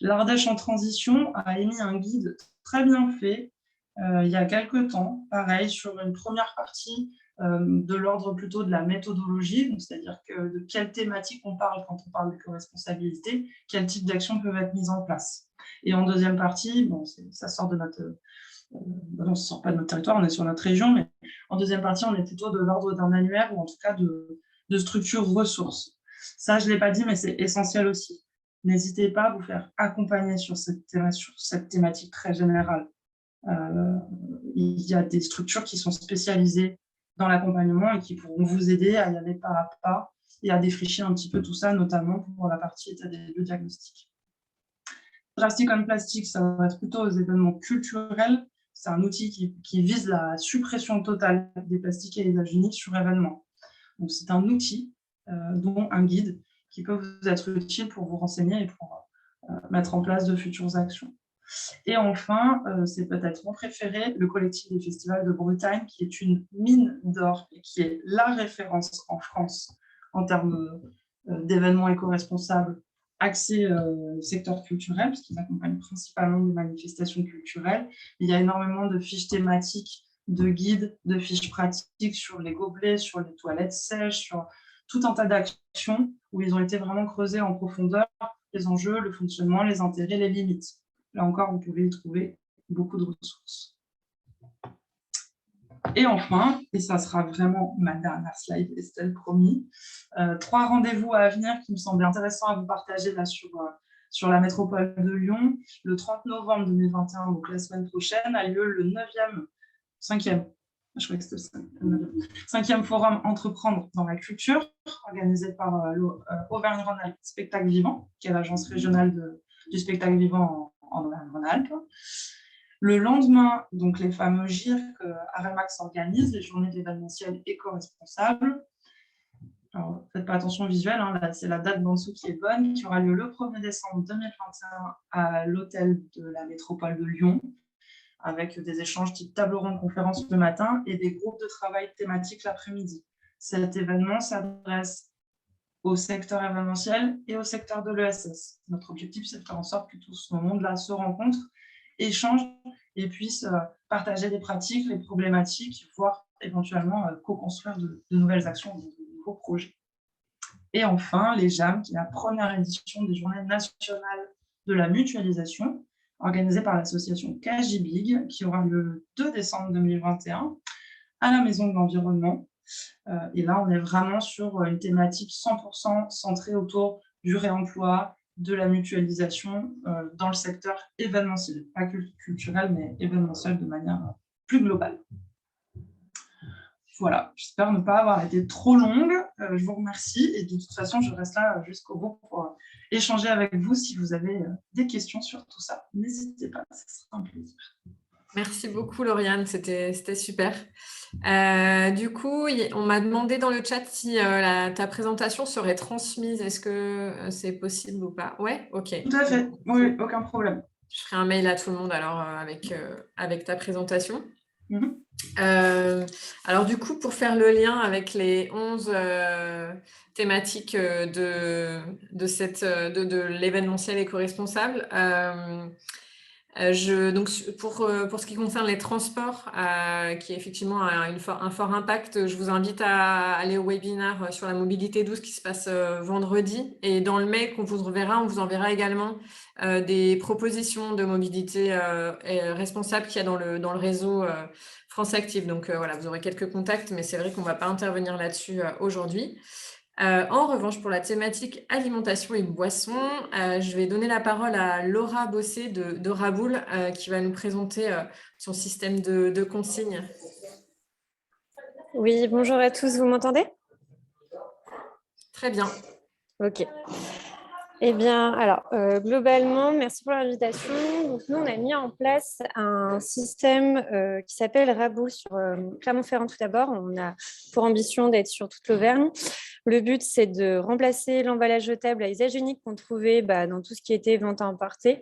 L'Ardèche en transition a émis un guide très bien fait il y a quelques temps, pareil, sur une première partie de l'ordre plutôt de la méthodologie, c'est-à-dire de quelle thématique on parle quand on parle d'éco-responsabilité, quel type d'actions peuvent être mises en place. Et en deuxième partie, bon, ça sort de notre... non, ça ne sort pas de notre territoire, on est sur notre région, mais en deuxième partie, on est plutôt de l'ordre d'un annuaire ou en tout cas de structure ressources. Ça, je ne l'ai pas dit, mais c'est essentiel aussi. N'hésitez pas à vous faire accompagner sur cette thématique très générale. Il y a des structures qui sont spécialisées dans l'accompagnement et qui pourront vous aider à y aller pas à pas et à défricher un petit peu tout ça, notamment pour la partie état des lieux diagnostiques. Plastique on plastique, ça va être plutôt aux événements culturels. C'est un outil qui vise la suppression totale des plastiques et des usages uniques sur événements. Donc, c'est un outil, dont un guide, qui peut vous être utile pour vous renseigner et pour mettre en place de futures actions. Et enfin, c'est peut-être mon préféré, le collectif des festivals de Bretagne, qui est une mine d'or et qui est la référence en France en termes d'événements éco-responsables axés secteur culturel, parce qu'ils accompagnent principalement des manifestations culturelles. Il y a énormément de fiches thématiques, de guides, de fiches pratiques sur les gobelets, sur les toilettes sèches, sur tout un tas d'actions où ils ont été vraiment creusés en profondeur les enjeux, le fonctionnement, les intérêts, les limites. Là encore, vous pouvez y trouver beaucoup de ressources. Et enfin, et ça sera vraiment ma dernière slide, Estelle, promis, 3 rendez-vous à venir qui me semblent intéressants à vous partager là sur la métropole de Lyon. Le 30 novembre 2021, donc la semaine prochaine, a lieu le 5e forum Entreprendre dans la culture, organisé par Auvergne-Rhône-Alpes Spectacle Vivant, qui est l'agence régionale du spectacle vivant en Auvergne-Rhône-Alpes. Le lendemain, donc les fameux GIR que Aremax organise, les journées d'événementiel éco-responsable. Alors, faites pas attention au visuel, c'est la date d'en dessous qui est bonne, qui aura lieu le 1er décembre 2021 à l'hôtel de la métropole de Lyon, avec des échanges type table ronde conférence le matin et des groupes de travail thématiques l'après-midi. Cet événement s'adresse au secteur événementiel et au secteur de l'ESS. Notre objectif, c'est de faire en sorte que tout ce monde-là se rencontre, échange et puisse partager des pratiques, les problématiques, voire éventuellement co-construire de nouvelles actions, de nouveaux projets. Et enfin, les JAM, qui est la première édition des Journées nationales de la mutualisation, organisée par l'association KJBIG, qui aura lieu le 2 décembre 2021 à la Maison de l'Environnement. Et là, on est vraiment sur une thématique 100% centrée autour du réemploi, de la mutualisation dans le secteur événementiel, pas culturel, mais événementiel de manière plus globale. Voilà, j'espère ne pas avoir été trop longue. Je vous remercie et de toute façon, je reste là jusqu'au bout pour échanger avec vous si vous avez des questions sur tout ça. N'hésitez pas, ce sera un plaisir. Merci beaucoup, Lauriane, c'était super. Du coup, on m'a demandé dans le chat si ta présentation serait transmise. Est-ce que c'est possible ou pas? Ouais, ok. Tout à fait, oui, aucun problème. Je ferai un mail à tout le monde alors avec ta présentation. Alors du coup, pour faire le lien avec les 11 thématiques de l'événementiel éco-responsable, donc pour ce qui concerne les transports, qui est effectivement un fort impact, je vous invite à aller au webinaire sur la mobilité douce qui se passe vendredi. Et dans le mail qu'on vous reverra, on vous enverra également des propositions de mobilité responsable qu'il y a dans le réseau France Active. Donc voilà, vous aurez quelques contacts, mais c'est vrai qu'on ne va pas intervenir là-dessus aujourd'hui. En revanche, pour la thématique alimentation et boissons, je vais donner la parole à Laura Bossé de Raboul, qui va nous présenter son système de consignes. Oui, bonjour à tous, vous m'entendez? Très bien. Ok. Eh bien, alors, globalement, merci pour l'invitation. Donc, nous, on a mis en place un système qui s'appelle Raboul sur Clermont-Ferrand tout d'abord. On a pour ambition d'être sur toute l'Auvergne. Le but, c'est de remplacer l'emballage jetable à usage unique qu'on trouvait dans tout ce qui était vente à emporter.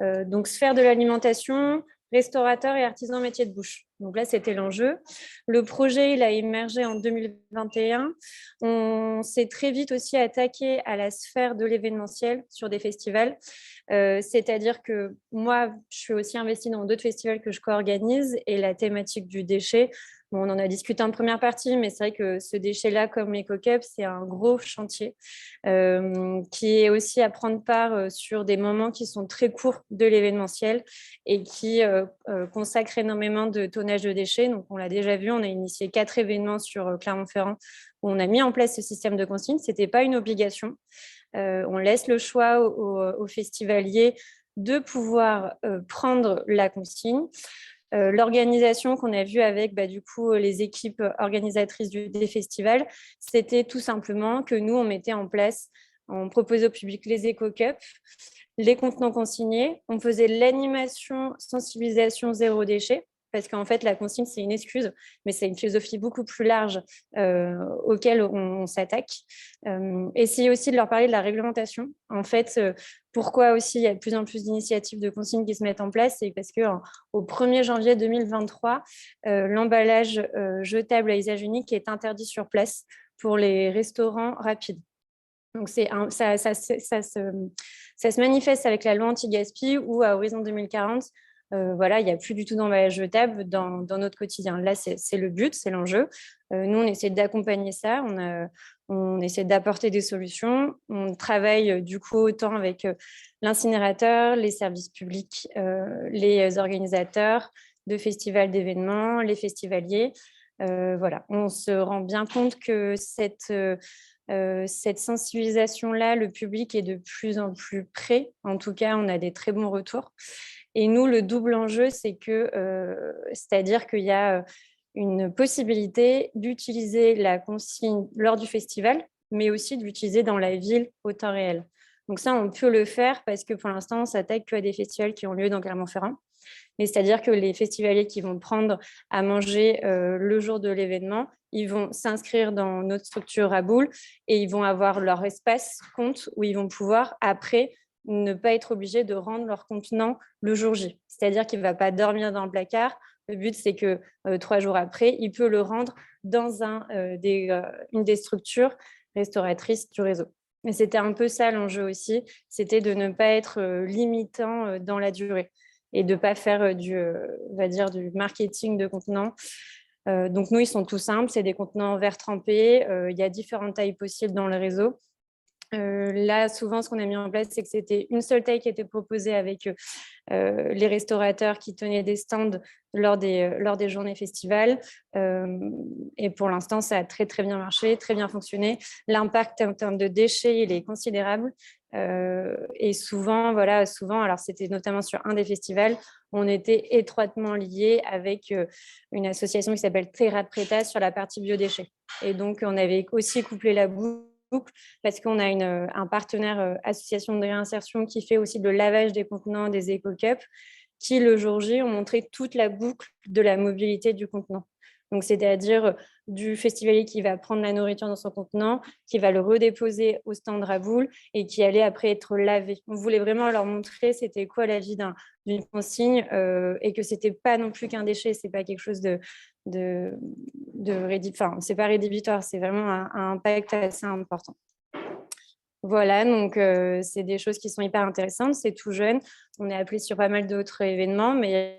Donc, se faire de l'alimentation, restaurateurs et artisans métiers de bouche. Donc là, c'était l'enjeu. Le projet, il a émergé en 2021. On s'est très vite aussi attaqué à la sphère de l'événementiel sur des festivals. C'est-à-dire que moi, je suis aussi investie dans d'autres festivals que je co-organise et la thématique du déchet, on en a discuté en première partie, mais c'est vrai que ce déchet-là, comme l'EcoCup, c'est un gros chantier qui est aussi à prendre part sur des moments qui sont très courts de l'événementiel et qui consacrent énormément de tonnage de déchets. Donc, on l'a déjà vu, on a initié 4 événements sur Clermont-Ferrand où on a mis en place ce système de consigne. Ce n'était pas une obligation. On laisse le choix aux festivaliers de pouvoir prendre la consigne. L'organisation qu'on a vue avec du coup, les équipes organisatrices des festivals, c'était tout simplement que nous, on mettait en place, on proposait au public les éco-cups, les contenants consignés, on faisait l'animation, sensibilisation zéro déchet, parce qu'en fait, la consigne, c'est une excuse, mais c'est une philosophie beaucoup plus large auquel on s'attaque. Essayer aussi de leur parler de la réglementation. En fait, pourquoi aussi il y a de plus en plus d'initiatives de consignes qui se mettent en place, c'est parce qu'au 1er janvier 2023, l'emballage jetable à usage unique est interdit sur place pour les restaurants rapides. Donc, ça se manifeste avec la loi anti-gaspi où, à horizon 2040, il n'y a plus du tout d'emballage jetable dans notre quotidien. Là, c'est le but, c'est l'enjeu. Nous, on essaie d'accompagner ça, on essaie d'apporter des solutions. On travaille du coup autant avec l'incinérateur, les services publics, les organisateurs de festivals, d'événements, les festivaliers. On se rend bien compte que cette sensibilisation-là, le public est de plus en plus prêt. En tout cas, on a des très bons retours. Et nous, le double enjeu, c'est-à-dire qu'il y a une possibilité d'utiliser la consigne lors du festival, mais aussi de l'utiliser dans la ville au temps réel. Donc ça, on peut le faire parce que pour l'instant, on s'attaque qu'à des festivals qui ont lieu dans Clermont-Ferrand. Mais c'est-à-dire que les festivaliers qui vont prendre à manger le jour de l'événement, ils vont s'inscrire dans notre structure à Boule et ils vont avoir leur espace compte où ils vont pouvoir après ne pas être obligés de rendre leur contenant le jour J. C'est-à-dire qu'il ne va pas dormir dans le placard. Le but, c'est que 3 jours après, il peut le rendre dans une des structures restauratrices du réseau. Et c'était un peu ça l'enjeu aussi, c'était de ne pas être limitant dans la durée et de ne pas faire on va dire, du marketing de contenants. Donc nous, ils sont tout simples, c'est des contenants en verre trempé, il y a différentes tailles possibles dans le réseau. Là, souvent, ce qu'on a mis en place, c'est que c'était une seule taille qui était proposée avec les restaurateurs qui tenaient des stands lors des journées festivals. Et pour l'instant, ça a très, très bien marché, très bien fonctionné. L'impact en termes de déchets, il est considérable. Et souvent, alors c'était notamment sur un des festivals, on était étroitement liés avec une association qui s'appelle Terra Preta sur la partie biodéchets. Et donc, on avait aussi couplé la boucle parce qu'on a un partenaire association de réinsertion qui fait aussi le lavage des contenants des éco-cups qui, le jour J, ont montré toute la boucle de la mobilité du contenant. Donc, c'est-à-dire du festivalier qui va prendre la nourriture dans son contenant, qui va le redéposer au stand Raboul et qui allait après être lavé. On voulait vraiment leur montrer c'était quoi la vie d'une consigne et que c'était pas non plus qu'un déchet, c'est pas quelque chose enfin, c'est pas rédhibitoire, c'est vraiment un impact assez important. Voilà, donc c'est des choses qui sont hyper intéressantes, c'est tout jeune. On est appelé sur pas mal d'autres événements, mais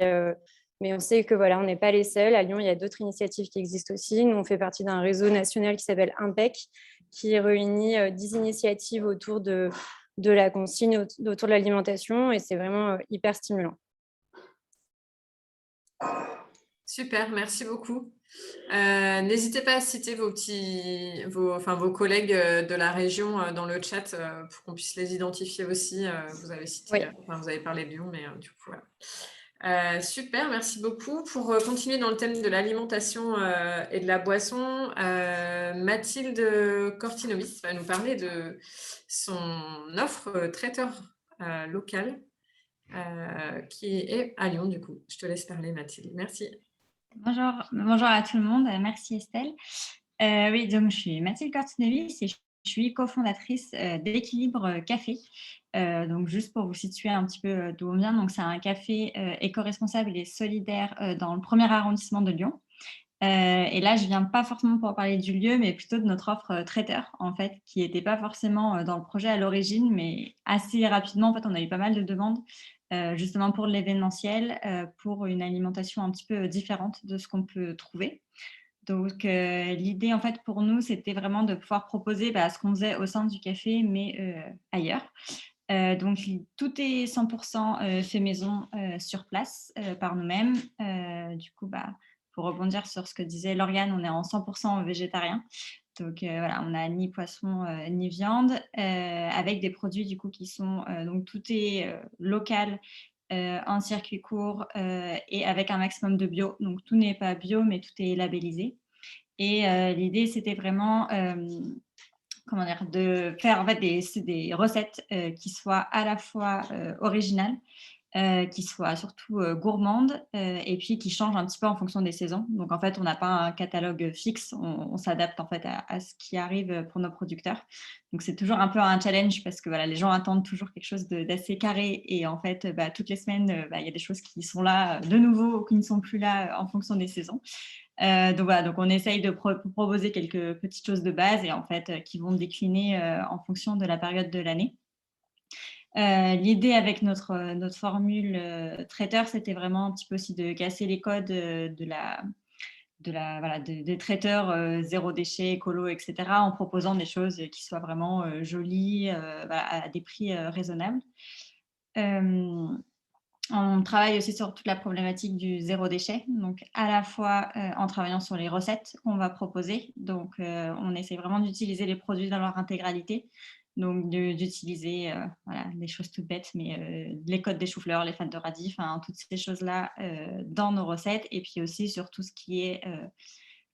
on sait que voilà, on n'est pas les seuls. À Lyon, il y a d'autres initiatives qui existent aussi. Nous, on fait partie d'un réseau national qui s'appelle IMPEC, qui réunit 10 initiatives autour de la consigne, autour de l'alimentation, et c'est vraiment hyper stimulant. Super, merci beaucoup. N'hésitez pas à citer vos collègues de la région dans le chat pour qu'on puisse les identifier aussi. Vous avez cité, vous avez parlé de Lyon, mais du coup, voilà. Super, merci beaucoup. Pour continuer dans le thème de l'alimentation et de la boisson, Mathilde Cortinovis va nous parler de son offre traiteur local qui est à Lyon, du coup. Je te laisse parler, Mathilde. Merci. Bonjour à tout le monde. Merci Estelle. Oui, donc je suis Mathilde Cortinovis et je suis cofondatrice d'Équilibre Café. Donc juste pour vous situer un petit peu d'où on vient, donc c'est un café éco-responsable et solidaire dans le premier arrondissement de Lyon. Et là, je viens pas forcément pour parler du lieu, mais plutôt de notre offre traiteur, en fait, qui n'était pas forcément dans le projet à l'origine, mais assez rapidement, en fait, on a eu pas mal de demandes justement pour l'événementiel, pour une alimentation un petit peu différente de ce qu'on peut trouver. Donc, l'idée, en fait, pour nous, c'était vraiment de pouvoir proposer ce qu'on faisait au sein du café, mais ailleurs. Donc, tout est 100% fait maison sur place par nous-mêmes. Du coup, pour rebondir sur ce que disait Lauriane, on est en 100% végétarien. Donc, voilà, on n'a ni poisson ni viande, avec des produits du coup qui sont… donc, tout est local, en circuit court et avec un maximum de bio. Donc, tout n'est pas bio, mais tout est labellisé. Et l'idée, c'était vraiment… de faire en fait des recettes qui soient à la fois originales, qui soient surtout gourmandes et puis qui changent un petit peu en fonction des saisons. Donc en fait, on n'a pas un catalogue fixe, on s'adapte en fait à ce qui arrive pour nos producteurs. Donc c'est toujours un peu un challenge parce que voilà, les gens attendent toujours quelque chose d'assez carré et en fait, toutes les semaines, il y a des choses qui sont là de nouveau ou qui ne sont plus là en fonction des saisons. Donc voilà, donc on essaye de proposer quelques petites choses de base et en fait qui vont décliner en fonction de la période de l'année. L'idée avec notre formule traiteur, c'était vraiment un petit peu aussi de casser les codes des traiteurs zéro déchet, écolo, etc., en proposant des choses qui soient vraiment jolies à des prix raisonnables. On travaille aussi sur toute la problématique du zéro déchet, donc à la fois en travaillant sur les recettes qu'on va proposer. Donc, on essaie vraiment d'utiliser les produits dans leur intégralité, donc d'utiliser des choses toutes bêtes, mais les côtes des choux-fleurs, les fans de radis, toutes ces choses-là dans nos recettes, et puis aussi sur tout ce qui est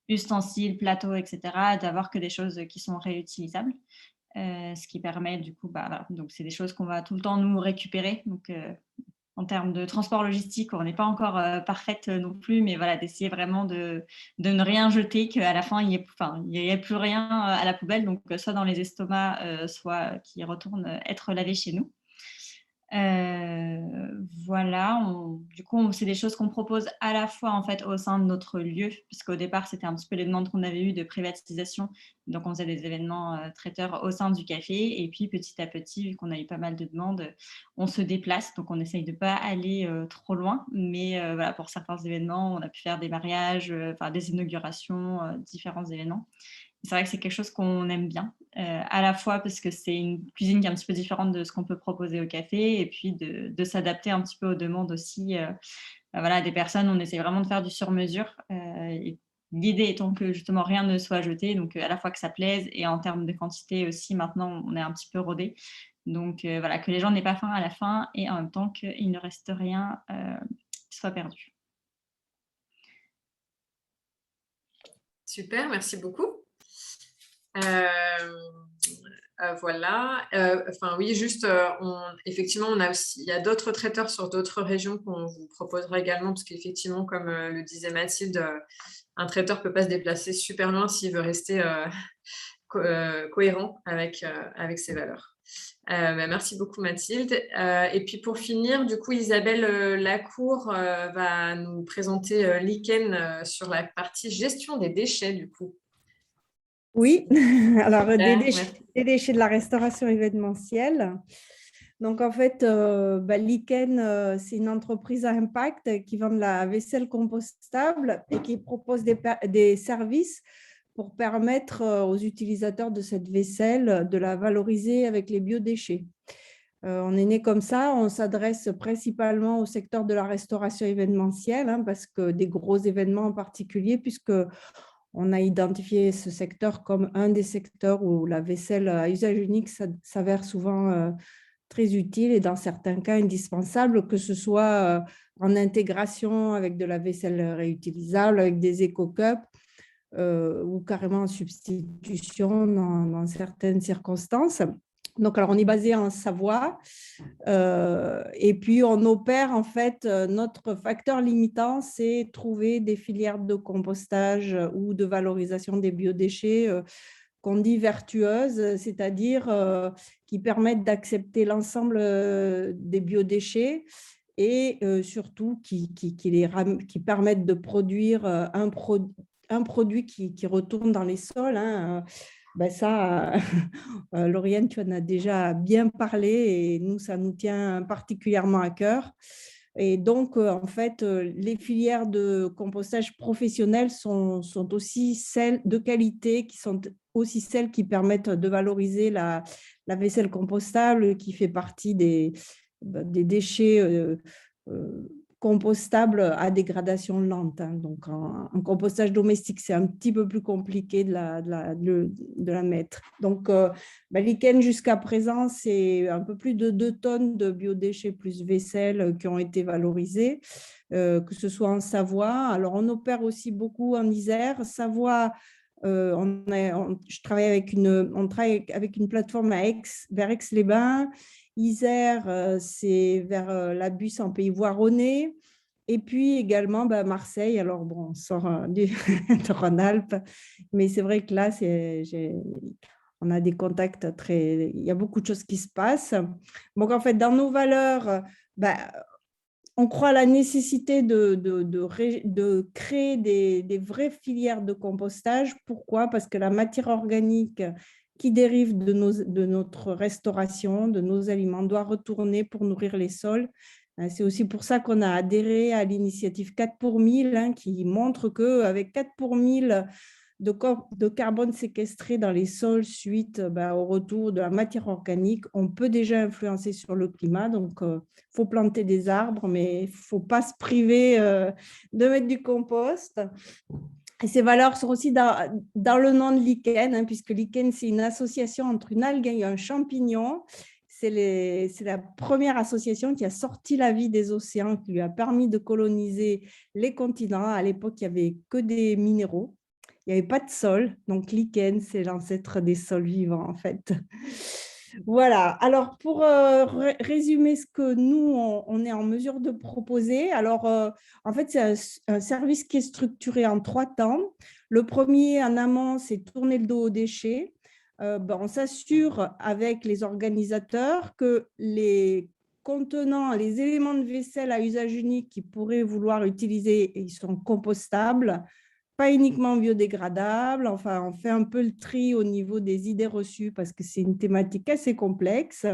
ustensiles, plateaux, etc., d'avoir que des choses qui sont réutilisables. Ce qui permet du coup, donc c'est des choses qu'on va tout le temps nous récupérer. Donc, en termes de transport logistique, on n'est pas encore parfaite non plus, mais voilà, d'essayer vraiment de ne rien jeter, qu'à la fin, il n'y ait plus rien à la poubelle, donc soit dans les estomacs, soit qui retournent être lavés chez nous. Voilà, du coup, c'est des choses qu'on propose à la fois en fait au sein de notre lieu, puisqu'au départ, c'était un petit peu les demandes qu'on avait eues de privatisation. Donc, on faisait des événements traiteurs au sein du café. Et puis, petit à petit, vu qu'on a eu pas mal de demandes, on se déplace. Donc, on essaye de ne pas aller trop loin. Mais voilà, pour certains événements, on a pu faire des mariages, des inaugurations, différents événements. C'est vrai que c'est quelque chose qu'on aime bien, à la fois parce que c'est une cuisine qui est un petit peu différente de ce qu'on peut proposer au café et puis de s'adapter un petit peu aux demandes aussi voilà, des personnes. On essaie vraiment de faire du sur-mesure. L'idée étant que justement rien ne soit jeté, donc à la fois que ça plaise et en termes de quantité aussi, maintenant on est un petit peu rodé. Donc voilà, que les gens n'aient pas faim à la fin et en même temps qu'il ne reste rien qui soit perdu. Super, merci beaucoup. Voilà. Enfin, oui, juste, effectivement, on a aussi, il y a d'autres traiteurs sur d'autres régions qu'on vous proposera également, parce qu'effectivement, comme le disait Mathilde, un traiteur ne peut pas se déplacer super loin s'il veut rester cohérent avec ses valeurs. Merci beaucoup, Mathilde. Et puis, pour finir, du coup, Isabelle Lacour va nous présenter Lichen sur la partie gestion des déchets, du coup. Oui, alors des Super, déchets de la restauration événementielle. Donc en fait, Lichen, c'est une entreprise à impact qui vend de la vaisselle compostable et qui propose des services pour permettre aux utilisateurs de cette vaisselle de la valoriser avec les biodéchets. On est né comme ça, on s'adresse principalement au secteur de la restauration événementielle, parce que des gros événements en particulier, puisque on a identifié ce secteur comme un des secteurs où la vaisselle à usage unique s'avère souvent très utile et dans certains cas indispensable, que ce soit en intégration avec de la vaisselle réutilisable, avec des éco-cups ou carrément en substitution dans certaines circonstances. Donc, alors, on est basé en Savoie et puis on opère en fait, notre facteur limitant, c'est trouver des filières de compostage ou de valorisation des biodéchets qu'on dit vertueuses, c'est-à-dire qui permettent d'accepter l'ensemble des biodéchets et surtout qui permettent de produire un produit qui retourne dans les sols. Ça, Lauriane, tu en as déjà bien parlé et nous, ça nous tient particulièrement à cœur. Et donc, en fait, les filières de compostage professionnelles sont aussi celles de qualité, qui sont aussi celles qui permettent de valoriser la vaisselle compostable, qui fait partie des déchets compostables à dégradation lente. Donc, en compostage domestique, c'est un petit peu plus compliqué de la mettre. Donc, Lichen, jusqu'à présent, c'est un peu plus de 2 tonnes de biodéchets plus vaisselle qui ont été valorisés, que ce soit en Savoie. Alors, on opère aussi beaucoup en Isère. Savoie, on travaille avec une plateforme vers Aix-les-Bains. Isère, c'est vers la Busse en Pays Voironnais. Et puis également Marseille. Alors, bon, on sort de Rhône-Alpes, mais c'est vrai que là, on a des contacts il y a beaucoup de choses qui se passent. Donc, en fait, dans nos valeurs, on croit à la nécessité de créer des vraies filières de compostage. Pourquoi ? Parce que la matière organique qui dérive de notre restauration, de nos aliments, doit retourner pour nourrir les sols. C'est aussi pour ça qu'on a adhéré à l'initiative 4 pour 1000, qui montre qu'avec 4 pour 1000 de carbone séquestré dans les sols suite au retour de la matière organique, on peut déjà influencer sur le climat. Donc, il faut planter des arbres, mais il ne faut pas se priver de mettre du compost. Et ces valeurs sont aussi dans le nom de Lichen, puisque Lichen, c'est une association entre une algue et un champignon. C'est la première association qui a sorti la vie des océans, qui lui a permis de coloniser les continents. À l'époque, il n'y avait que des minéraux. Il n'y avait pas de sol. Donc, Lichen, c'est l'ancêtre des sols vivants, en fait. Voilà. Alors, pour résumer ce que nous, on est en mesure de proposer, alors, en fait, c'est un service qui est structuré en 3 temps. Le premier, en amont, c'est tourner le dos aux déchets. On s'assure avec les organisateurs que les contenant les éléments de vaisselle à usage unique qu'ils pourraient vouloir utiliser, ils sont compostables, pas uniquement biodégradables. Enfin, on fait un peu le tri au niveau des idées reçues parce que c'est une thématique assez complexe.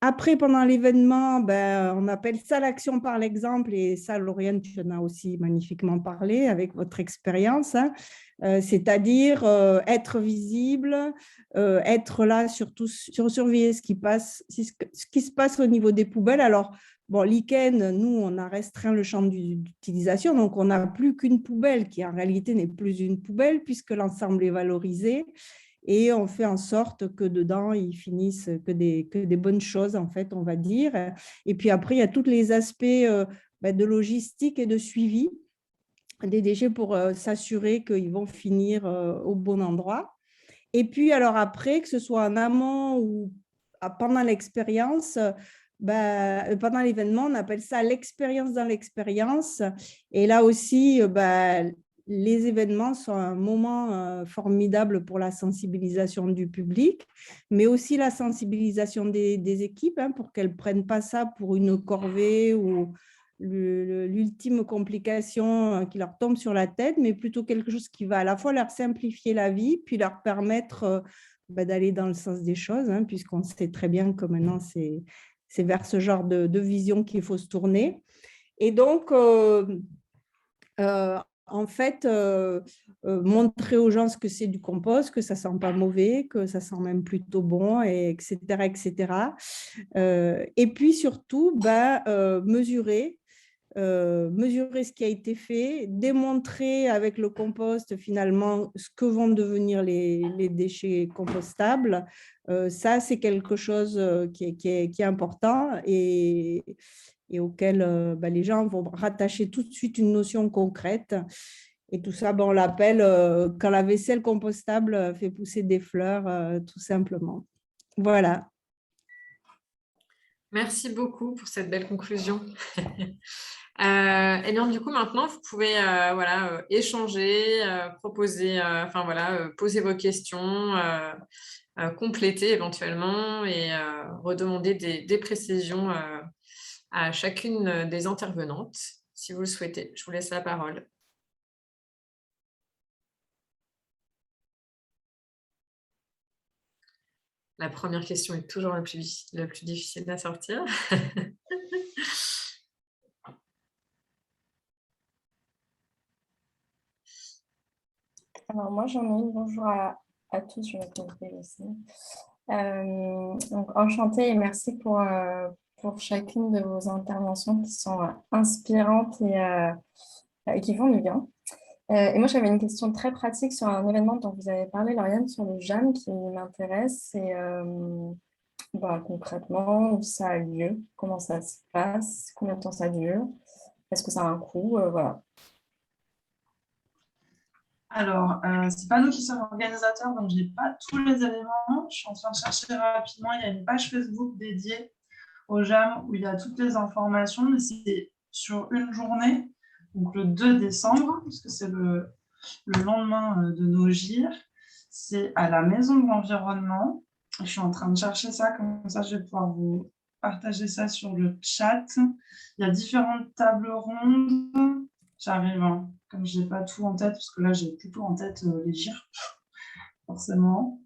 Après, pendant l'événement, on appelle ça l'action par l'exemple, et ça, Lauriane, tu en as aussi magnifiquement parlé avec votre expérience, hein. C'est-à-dire être visible, être là, surtout surveiller ce qui se passe au niveau des poubelles. Alors, bon, Lichen, nous, on a restreint le champ d'utilisation, donc on n'a plus qu'une poubelle qui, en réalité, n'est plus une poubelle puisque l'ensemble est valorisé. Et on fait en sorte que dedans, ils finissent que des bonnes choses, en fait, on va dire. Et puis après, il y a tous les aspects de logistique et de suivi des déchets pour s'assurer qu'ils vont finir au bon endroit. Et puis, alors après, que ce soit en amont ou pendant l'expérience, pendant l'événement, on appelle ça l'expérience dans l'expérience. Et là aussi, les événements sont un moment formidable pour la sensibilisation du public, mais aussi la sensibilisation des équipes, hein, pour qu'elles ne prennent pas ça pour une corvée ou l'ultime complication qui leur tombe sur la tête, mais plutôt quelque chose qui va à la fois leur simplifier la vie, puis leur permettre d'aller dans le sens des choses, hein, puisqu'on sait très bien que maintenant, c'est vers ce genre de vision qu'il faut se tourner. Et donc, en fait, montrer aux gens ce que c'est du compost, que ça ne sent pas mauvais, que ça sent même plutôt bon, etc. etc. Et puis surtout, mesurer ce qui a été fait, démontrer avec le compost finalement ce que vont devenir les déchets compostables. Ça, c'est quelque chose qui est important et auquel les gens vont rattacher tout de suite une notion concrète. Et tout ça, on l'appelle quand la vaisselle compostable fait pousser des fleurs, tout simplement. Voilà. Merci beaucoup pour cette belle conclusion. Et bien, du coup, maintenant, vous pouvez échanger, proposer, poser vos questions, compléter éventuellement et redemander des précisions à chacune des intervenantes, si vous le souhaitez. Je vous laisse la parole. La première question est toujours la plus difficile à sortir. Alors moi j'en ai une. Bonjour à tous, je m'appelle aussi. Donc enchantée et merci pour chacune de vos interventions qui sont inspirantes et qui font du bien. Et moi j'avais une question très pratique sur un événement dont vous avez parlé, Lauriane, sur le JAM qui m'intéresse. C'est concrètement où ça a lieu, comment ça se passe, combien de temps ça dure, est-ce que ça a un coût, voilà. Alors, ce n'est pas nous qui sommes organisateurs, donc je n'ai pas tous les éléments. Je suis en train de chercher rapidement. Il y a une page Facebook dédiée au JAM où il y a toutes les informations, mais c'est sur une journée, donc le 2 décembre, puisque c'est le lendemain de nos gires. C'est à la Maison de l'Environnement. Je suis en train de chercher ça, comme ça je vais pouvoir vous partager ça sur le chat. Il y a différentes tables rondes. J'arrive, hein, comme je n'ai pas tout en tête, parce que là, j'ai plutôt en tête les gires, forcément.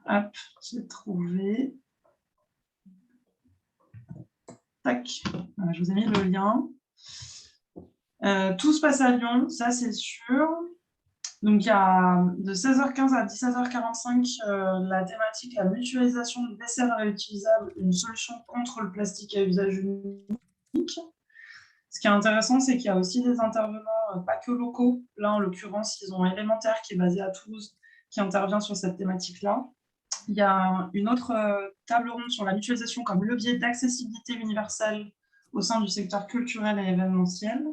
Hop, j'ai trouvé. Tac, voilà, je vous ai mis le lien. Tout se passe à Lyon, ça c'est sûr. Donc, il y a de 16h15 à 17h45 la thématique la mutualisation de vaisselle réutilisable, une solution contre le plastique à usage unique. Ce qui est intéressant, c'est qu'il y a aussi des intervenants, pas que locaux. Là, en l'occurrence, ils ont Élémentaire qui est basé à Toulouse, qui intervient sur cette thématique-là. Il y a une autre table ronde sur la mutualisation comme levier d'accessibilité universelle au sein du secteur culturel et événementiel,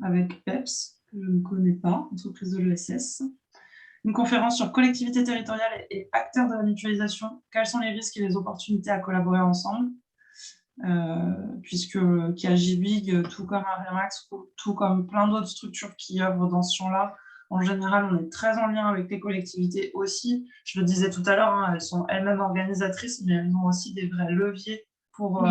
avec PEPS, que je ne connais pas, entreprise de l'ESS. Une conférence sur collectivité territoriale et acteurs de la mutualisation. Quels sont les risques et les opportunités à collaborer ensemble, puisque KJBIG, tout comme Arimax, tout comme plein d'autres structures qui œuvrent dans ce champ-là, en général, on est très en lien avec les collectivités aussi. Je le disais tout à l'heure, hein, elles sont elles-mêmes organisatrices, mais elles ont aussi des vrais leviers pour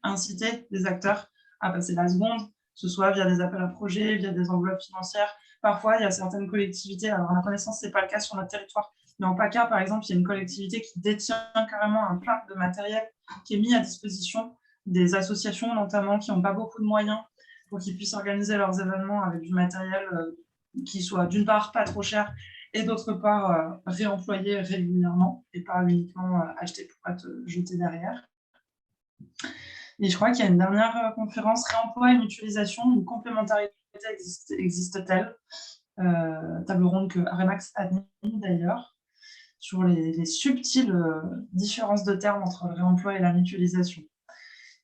inciter les acteurs à passer la seconde, que ce soit via des appels à projets, via des enveloppes financières. Parfois, il y a certaines collectivités, alors à ma connaissance, ce n'est pas le cas sur notre territoire, mais en PACA, par exemple, il y a une collectivité qui détient carrément un parc de matériel qui est mis à disposition des associations, notamment, qui n'ont pas beaucoup de moyens pour qu'ils puissent organiser leurs événements avec du matériel qui soit d'une part pas trop cher et d'autre part réemployé régulièrement et pas uniquement acheté pour être jeté derrière. Et je crois qu'il y a une dernière conférence, réemploi et mutualisation, une complémentarité existe-t-elle, table ronde que Remax admire d'ailleurs, sur les subtiles différences de termes entre le réemploi et la mutualisation.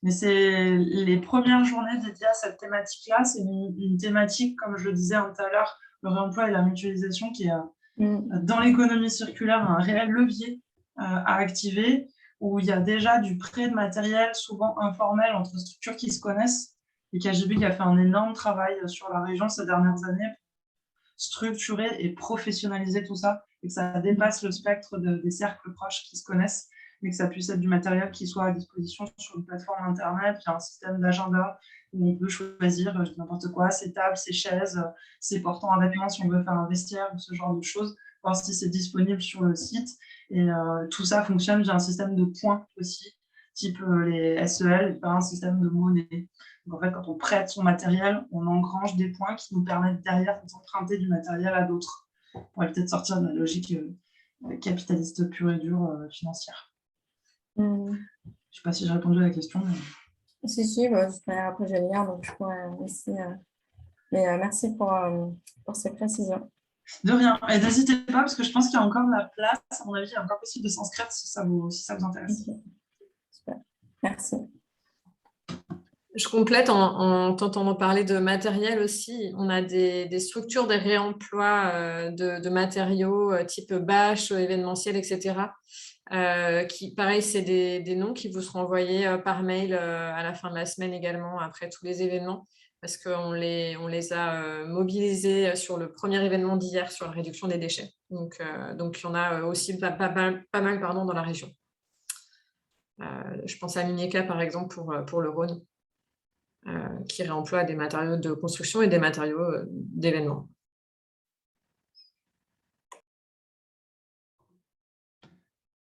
Mais c'est les premières journées dédiées à cette thématique-là, c'est une thématique, comme je le disais tout à l'heure, le réemploi et la mutualisation qui est dans l'économie circulaire un réel levier à activer, où il y a déjà du prêt de matériel, souvent informel, entre structures qui se connaissent. Et KGB qui a fait un énorme travail sur la région ces dernières années, structurer et professionnaliser tout ça, et que ça dépasse le spectre des cercles proches qui se connaissent, mais que ça puisse être du matériel qui soit à disposition sur une plateforme Internet, il y a un système d'agenda où on peut choisir n'importe quoi, ses tables, ses chaises, ses portants à vêtements si on veut faire un vestiaire ou ce genre de choses, voir si c'est disponible sur le site. Et tout ça fonctionne via un système de points aussi, type les SEL, et pas un système de monnaie. Donc en fait, quand on prête son matériel, on engrange des points qui nous permettent derrière d'emprunter du matériel à d'autres. On pourrait peut-être sortir de la logique capitaliste pure et dure financière. Je ne sais pas si j'ai répondu à la question. Mais... Si, bah, après je vais lire, donc je pourrais aussi... Mais merci pour ces précisions. De rien. Et n'hésitez pas, parce que je pense qu'il y a encore de la place. À mon avis, il est encore possible de s'inscrire si ça vous intéresse. Okay. Super. Merci. Je complète en t'entendant parler de matériel aussi. On a des structures de réemploi de matériaux type bâche, événementiel, etc. Qui, pareil, c'est des noms qui vous seront envoyés par mail à la fin de la semaine également, après tous les événements, parce qu'on les a mobilisés sur le premier événement d'hier sur la réduction des déchets. Donc il y en a aussi pas mal dans la région. Je pense à Mineka, par exemple, pour le Rhône. Qui réemploie des matériaux de construction et des matériaux d'événements.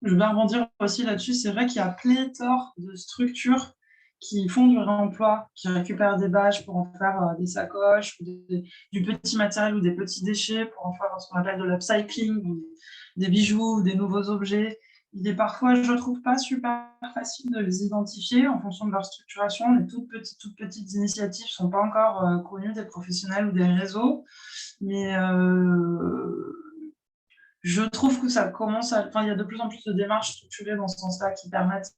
Je vais rebondir aussi là-dessus. C'est vrai qu'il y a pléthore de structures qui font du réemploi, qui récupèrent des bâches pour en faire des sacoches, ou du petit matériel ou des petits déchets pour en faire ce qu'on appelle de l'upcycling, des bijoux ou des nouveaux objets. Il est parfois, je ne trouve pas super facile de les identifier en fonction de leur structuration. Les toutes petites initiatives ne sont pas encore connues des professionnels ou des réseaux. Mais je trouve que ça commence à... Enfin, il y a de plus en plus de démarches structurées dans ce sens-là qui permettent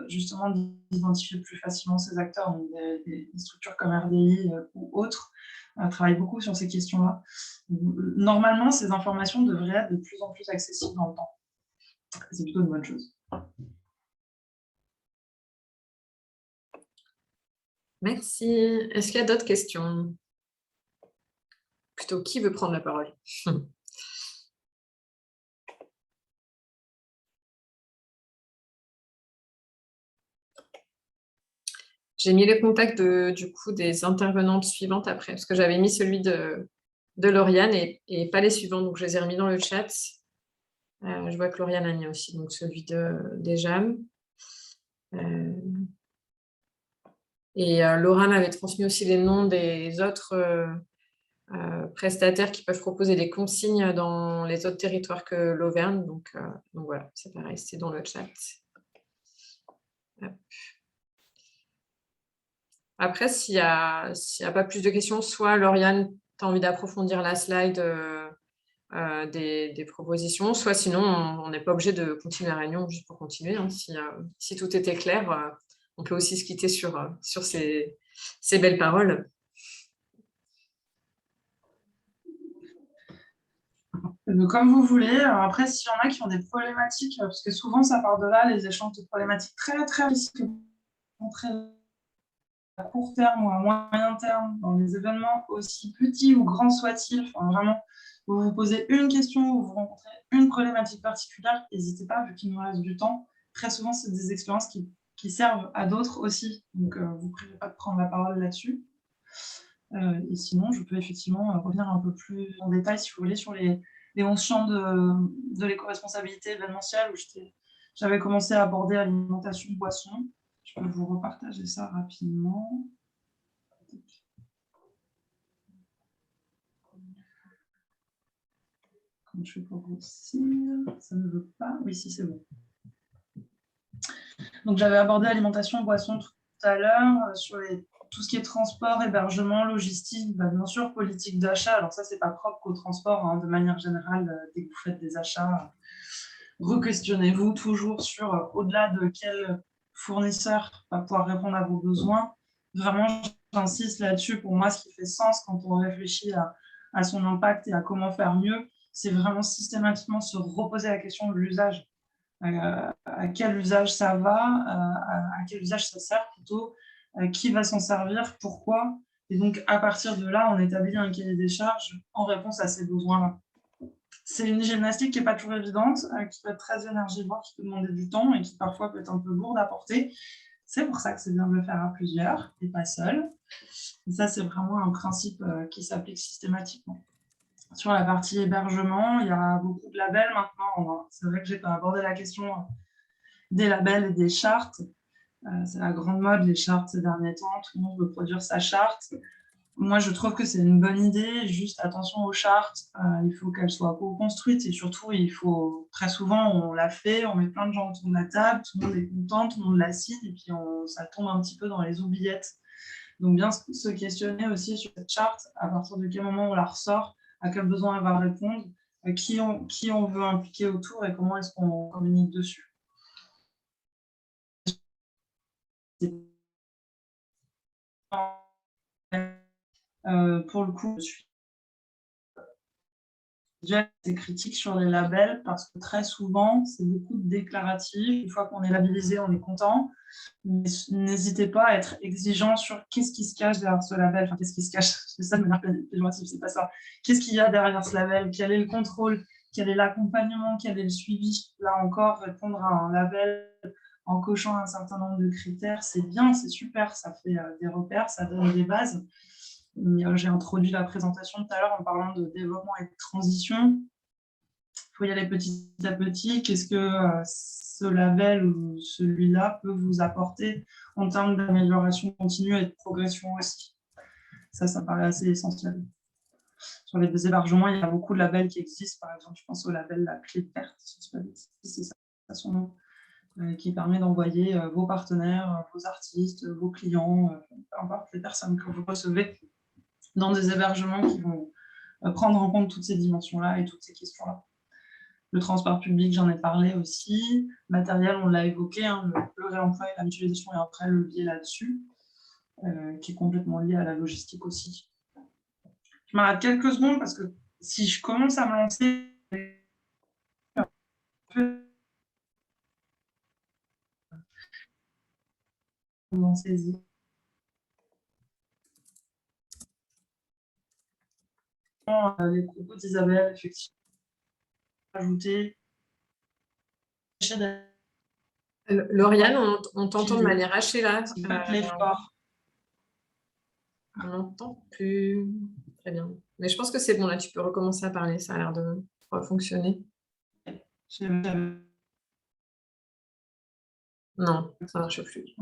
justement d'identifier plus facilement ces acteurs. Donc des structures comme RDI ou autres travaillent beaucoup sur ces questions-là. Normalement, ces informations devraient être de plus en plus accessibles dans le temps. C'est plutôt une bonne chose. Merci. Est-ce qu'il y a d'autres questions? Plutôt, qui veut prendre la parole? J'ai mis les contacts du coup des intervenantes suivantes après, parce que j'avais mis celui de Lauriane et pas les suivants, donc je les ai remis dans le chat. Je vois que Lauriane a mis aussi donc celui des JAM. Et Laura m'avait transmis aussi les noms des autres prestataires qui peuvent proposer des consignes dans les autres territoires que l'Auvergne. Donc voilà, c'est pareil, c'est dans le chat. Hop. Après, s'il n'y a pas plus de questions, soit Lauriane, tu as envie d'approfondir la slide des propositions, soit sinon, on n'est pas obligé de continuer la réunion juste pour continuer. Hein. Si tout était clair, on peut aussi se quitter sur ces belles paroles. Comme vous voulez. Alors après, s'il y en a qui ont des problématiques, parce que souvent, ça part de là, les échanges de problématiques très, très risquées, très à court terme ou à moyen terme, dans des événements aussi petits ou grands soient-ils, enfin, vraiment, vous vous posez une question ou vous rencontrez une problématique particulière, n'hésitez pas, vu qu'il nous reste du temps. Très souvent, c'est des expériences qui qui servent à d'autres aussi. Donc, vous ne privez pas de prendre la parole là-dessus. Et sinon, je peux effectivement revenir un peu plus en détail, si vous voulez, sur les 11 champs de l'éco-responsabilité événementielle où j'avais commencé à aborder alimentation, boisson. Je peux vous repartager ça rapidement. Comment je fais pour grossir? Ça ne veut pas. Oui, si, c'est bon. Donc, j'avais abordé alimentation, boisson tout à l'heure, sur tout ce qui est transport, hébergement, logistique, bien sûr, politique d'achat. Alors ça, c'est pas propre qu'au transport, hein, de manière générale, dès que vous faites des achats, re-questionnez-vous toujours sur au-delà de quel fournisseur va pouvoir répondre à vos besoins. Vraiment, j'insiste là-dessus. Pour moi, ce qui fait sens quand on réfléchit à son impact et à comment faire mieux, c'est vraiment systématiquement se reposer la question de l'usage. À quel usage ça va, à quel usage ça sert plutôt, qui va s'en servir, pourquoi. Et donc, à partir de là, on établit un cahier des charges en réponse à ces besoins-là. C'est une gymnastique qui n'est pas toujours évidente, qui peut être très énergivore, qui peut demander du temps et qui parfois peut être un peu lourde à porter. C'est pour ça que c'est bien de le faire à plusieurs et pas seul. Et ça, c'est vraiment un principe qui s'applique systématiquement. Sur la partie hébergement, il y a beaucoup de labels maintenant. C'est vrai que j'ai pas abordé la question des labels et des chartes. C'est la grande mode, les chartes ces derniers temps. Tout le monde veut produire sa charte. Moi, je trouve que c'est une bonne idée. Juste attention aux chartes. Il faut qu'elles soient co-construites et surtout, très souvent, on la fait, on met plein de gens autour de la table, tout le monde est content, tout le monde la signe et puis ça tombe un petit peu dans les oubliettes. Donc, bien se questionner aussi sur cette charte, à partir de quel moment on la ressort, à quel besoin elle va répondre, qui on veut impliquer autour et comment est-ce qu'on communique dessus. Pour le coup, je suis assez critique sur les labels parce que très souvent, c'est beaucoup de déclaratifs. Une fois qu'on est labellisé, on est content. Mais n'hésitez pas à être exigeant sur qu'est-ce qui se cache derrière ce label. Enfin, qu'est-ce qui se cache, je fais ça de manière péjorative, c'est pas ça. Qu'est-ce qu'il y a derrière ce label? Quel est le contrôle? Quel est l'accompagnement? Quel est le suivi? Là encore, répondre à un label en cochant un certain nombre de critères, c'est bien, c'est super, ça fait des repères, ça donne des bases. J'ai introduit la présentation tout à l'heure en parlant de développement et de transition. Il faut y aller petit à petit. Qu'est-ce que ce label ou celui-là peut vous apporter en termes d'amélioration continue et de progression aussi? Ça paraît assez essentiel. Sur les hébergements, il y a beaucoup de labels qui existent. Par exemple, je pense au label La Clé Verte, c'est ça son nom, qui permet d'envoyer vos partenaires, vos artistes, vos clients, peu importe les personnes que vous recevez, dans des hébergements qui vont prendre en compte toutes ces dimensions-là et toutes ces questions-là. Le transport public, j'en ai parlé aussi. Matériel, on l'a évoqué, hein, le réemploi et la mutualisation est après le biais là-dessus, qui est complètement lié à la logistique aussi. Je m'arrête quelques secondes parce que si je commence à me lancer, pensez-y. Les propos d'Isabelle, effectivement, ajouter. Lauriane, on t'entend de manière hachée là. On n'entend plus. Très bien. Mais je pense que c'est bon, là, tu peux recommencer à parler. Ça a l'air de fonctionner. Non, ça ne marche plus.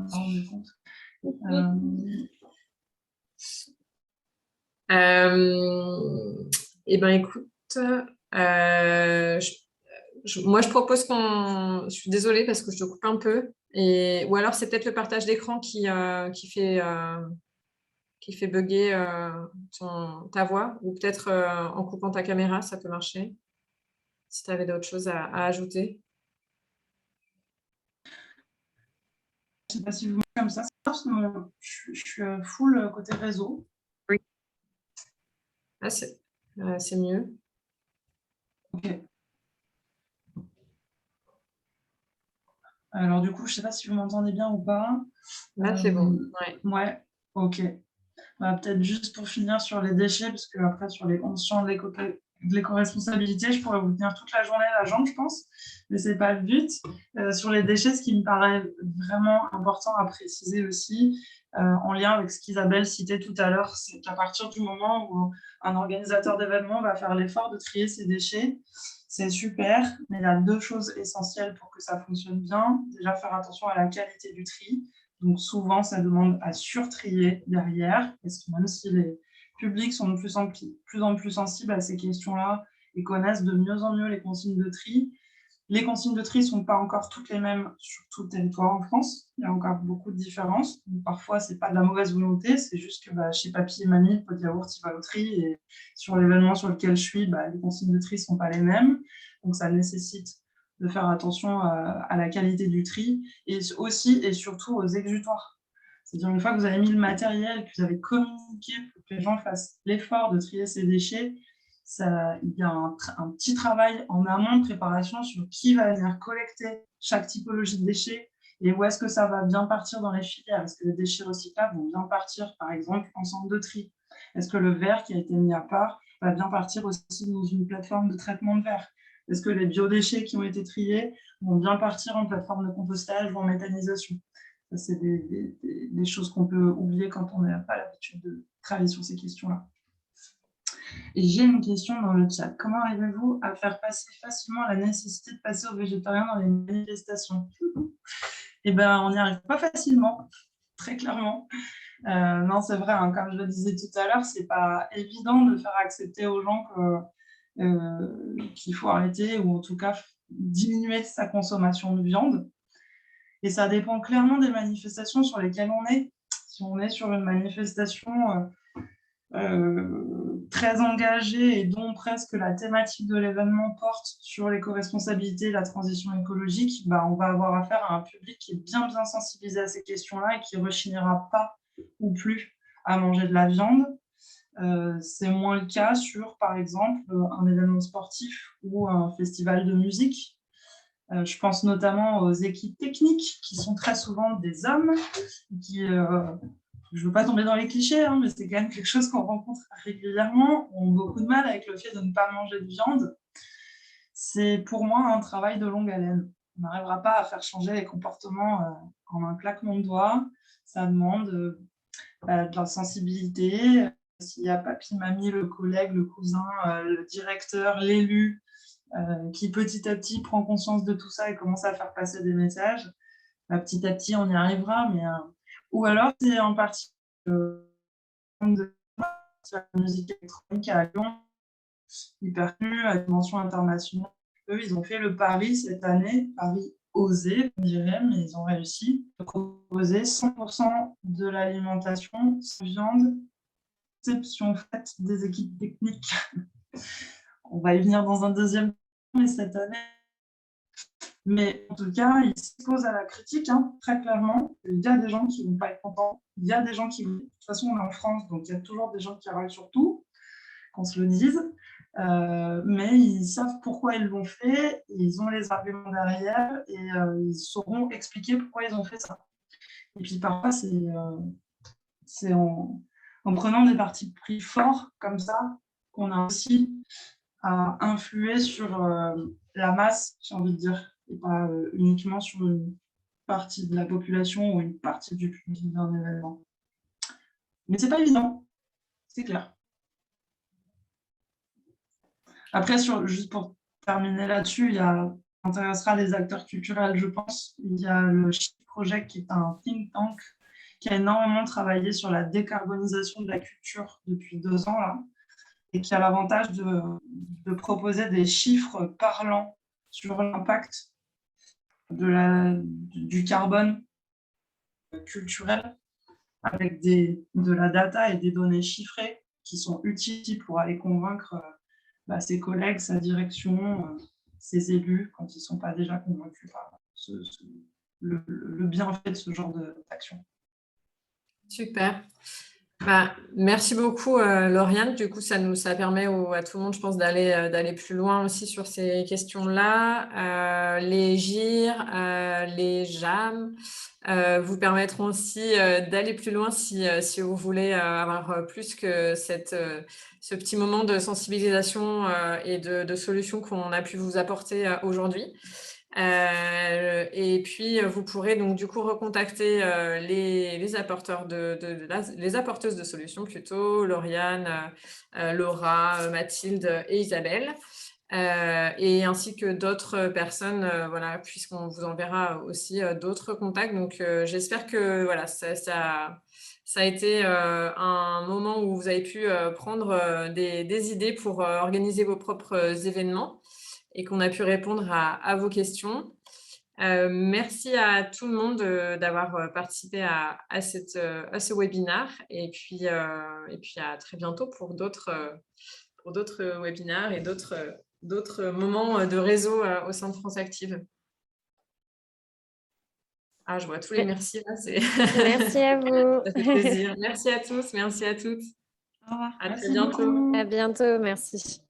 Eh bien, écoute, moi, je propose qu'on... Je suis désolée parce que je te coupe un peu. Ou alors, c'est peut-être le partage d'écran qui fait bugger ta voix. Ou peut-être en coupant ta caméra, ça peut marcher. Si tu avais d'autres choses à ajouter. Je ne sais pas si vous mettez comme ça. Je suis full côté réseau. Oui. Ah, c'est mieux. Ok. Alors, du coup, je ne sais pas si vous m'entendez bien ou pas. Là, c'est bon. Ouais, ok. Peut-être juste pour finir sur les déchets, parce qu'après, sur les 11 champs de de l'éco-responsabilité, je pourrais vous tenir toute la journée la jambe, je pense, mais ce n'est pas le but. Sur les déchets, ce qui me paraît vraiment important à préciser aussi, en lien avec ce qu'Isabelle citait tout à l'heure, c'est qu'à partir du moment où un organisateur d'événement va faire l'effort de trier ses déchets, c'est super, mais il y a 2 choses essentielles pour que ça fonctionne bien. Déjà, faire attention à la qualité du tri. Donc souvent, ça demande à surtrier derrière, parce que même si les publics sont de plus en plus sensibles à ces questions-là et connaissent de mieux en mieux les consignes de tri, les consignes de tri ne sont pas encore toutes les mêmes sur tout le territoire en France. Il y a encore beaucoup de différences. Donc, parfois, ce n'est pas de la mauvaise volonté, c'est juste que chez papy et mamie, le pot de yaourt, il va au tri. Et sur l'événement sur lequel je suis, les consignes de tri ne sont pas les mêmes. Donc, ça nécessite de faire attention à la qualité du tri et aussi et surtout aux exutoires. C'est-à-dire, une fois que vous avez mis le matériel, que vous avez communiqué pour que les gens fassent l'effort de trier ces déchets, il y a un petit travail en amont de préparation sur qui va venir collecter chaque typologie de déchets et où est-ce que ça va bien partir dans les filières. Est-ce que les déchets recyclables vont bien partir, par exemple, en centre de tri? Est-ce que le verre qui a été mis à part va bien partir aussi dans une plateforme de traitement de verre? Est-ce que les biodéchets qui ont été triés vont bien partir en plateforme de compostage ou en méthanisation? Ça, c'est des choses qu'on peut oublier quand on n'a pas l'habitude de travailler sur ces questions-là. Et j'ai une question dans le chat. Comment arrivez-vous à faire passer facilement la nécessité de passer au végétarien dans les manifestations? Eh bien, on n'y arrive pas facilement, très clairement. Non, c'est vrai, hein, comme je le disais tout à l'heure, c'est pas évident de faire accepter aux gens qu'il faut arrêter ou en tout cas diminuer sa consommation de viande. Et ça dépend clairement des manifestations sur lesquelles on est. Si on est sur une manifestation très engagée et dont presque la thématique de l'événement porte sur l'éco-responsabilité et la transition écologique, on va avoir affaire à un public qui est bien sensibilisé à ces questions-là et qui ne rechignera pas ou plus à manger de la viande. C'est moins le cas sur, par exemple, un événement sportif ou un festival de musique. Je pense notamment aux équipes techniques qui sont très souvent des hommes qui, je ne veux pas tomber dans les clichés, mais c'est quand même quelque chose qu'on rencontre régulièrement, ont beaucoup de mal avec le fait de ne pas manger de viande. C'est pour moi un travail de longue haleine. On n'arrivera pas à faire changer les comportements en un claquement de doigts. Ça demande de la sensibilité. S'il y a papy, mamie, le collègue, le cousin, le directeur, l'élu, qui petit à petit prend conscience de tout ça et commence à faire passer des messages, petit à petit on y arrivera, mais ou alors c'est en partie de la musique électronique à Lyon, hyper connue, à dimension internationale. Eux, ils ont fait le pari cette année, pari osé, on dirait, mais ils ont réussi à proposer 100% de l'alimentation sans viande, exception faite des équipes techniques. On va y venir dans un deuxième temps, mais cette année. Mais en tout cas, il s'expose à la critique, très clairement. Il y a des gens qui ne vont pas être contents. Il y a des gens qui... De toute façon, on est en France, donc il y a toujours des gens qui râlent sur tout, qu'on se le dise. Mais ils savent pourquoi ils l'ont fait, ils ont les arguments derrière et ils sauront expliquer pourquoi ils ont fait ça. Et puis parfois, c'est en prenant des partis pris forts comme ça qu'on a aussi à influer sur la masse, j'ai envie de dire, et pas uniquement sur une partie de la population ou une partie du public d'un événement. Mais c'est pas évident, c'est clair. Après, juste pour terminer là-dessus, ça intéressera les acteurs culturels, je pense. Il y a le Shift Project, qui est un think tank qui a énormément travaillé sur la décarbonisation de la culture depuis 2 ans, là, et qui a l'avantage de proposer des chiffres parlants sur l'impact du carbone culturel avec de la data et des données chiffrées qui sont utiles pour aller convaincre ses collègues, sa direction, ses élus, quand ils ne sont pas déjà convaincus par le bienfait de ce genre d'action. Super. Merci beaucoup, Lauriane. Du coup, ça permet à tout le monde, je pense, d'aller plus loin aussi sur ces questions-là. Les GIR, les JAM vous permettront aussi d'aller plus loin si vous voulez avoir plus que ce petit moment de sensibilisation et de solutions qu'on a pu vous apporter aujourd'hui. Et puis, vous pourrez donc du coup recontacter les apporteurs les apporteuses de solutions plutôt, Lauriane, Laura, Mathilde et Isabelle, et ainsi que d'autres personnes, voilà, puisqu'on vous enverra aussi d'autres contacts. Donc, j'espère que voilà, ça a été un moment où vous avez pu prendre des idées pour organiser vos propres événements et qu'on a pu répondre à vos questions. Merci à tout le monde d'avoir participé à ce webinaire et puis à très bientôt pour d'autres webinaires et d'autres moments de réseau au sein de France Active. Ah, je vois tous les merci là, Merci à vous. ça fait plaisir. Merci à tous, merci à toutes. Au revoir. À très Merci bientôt. beaucoup. À bientôt, merci.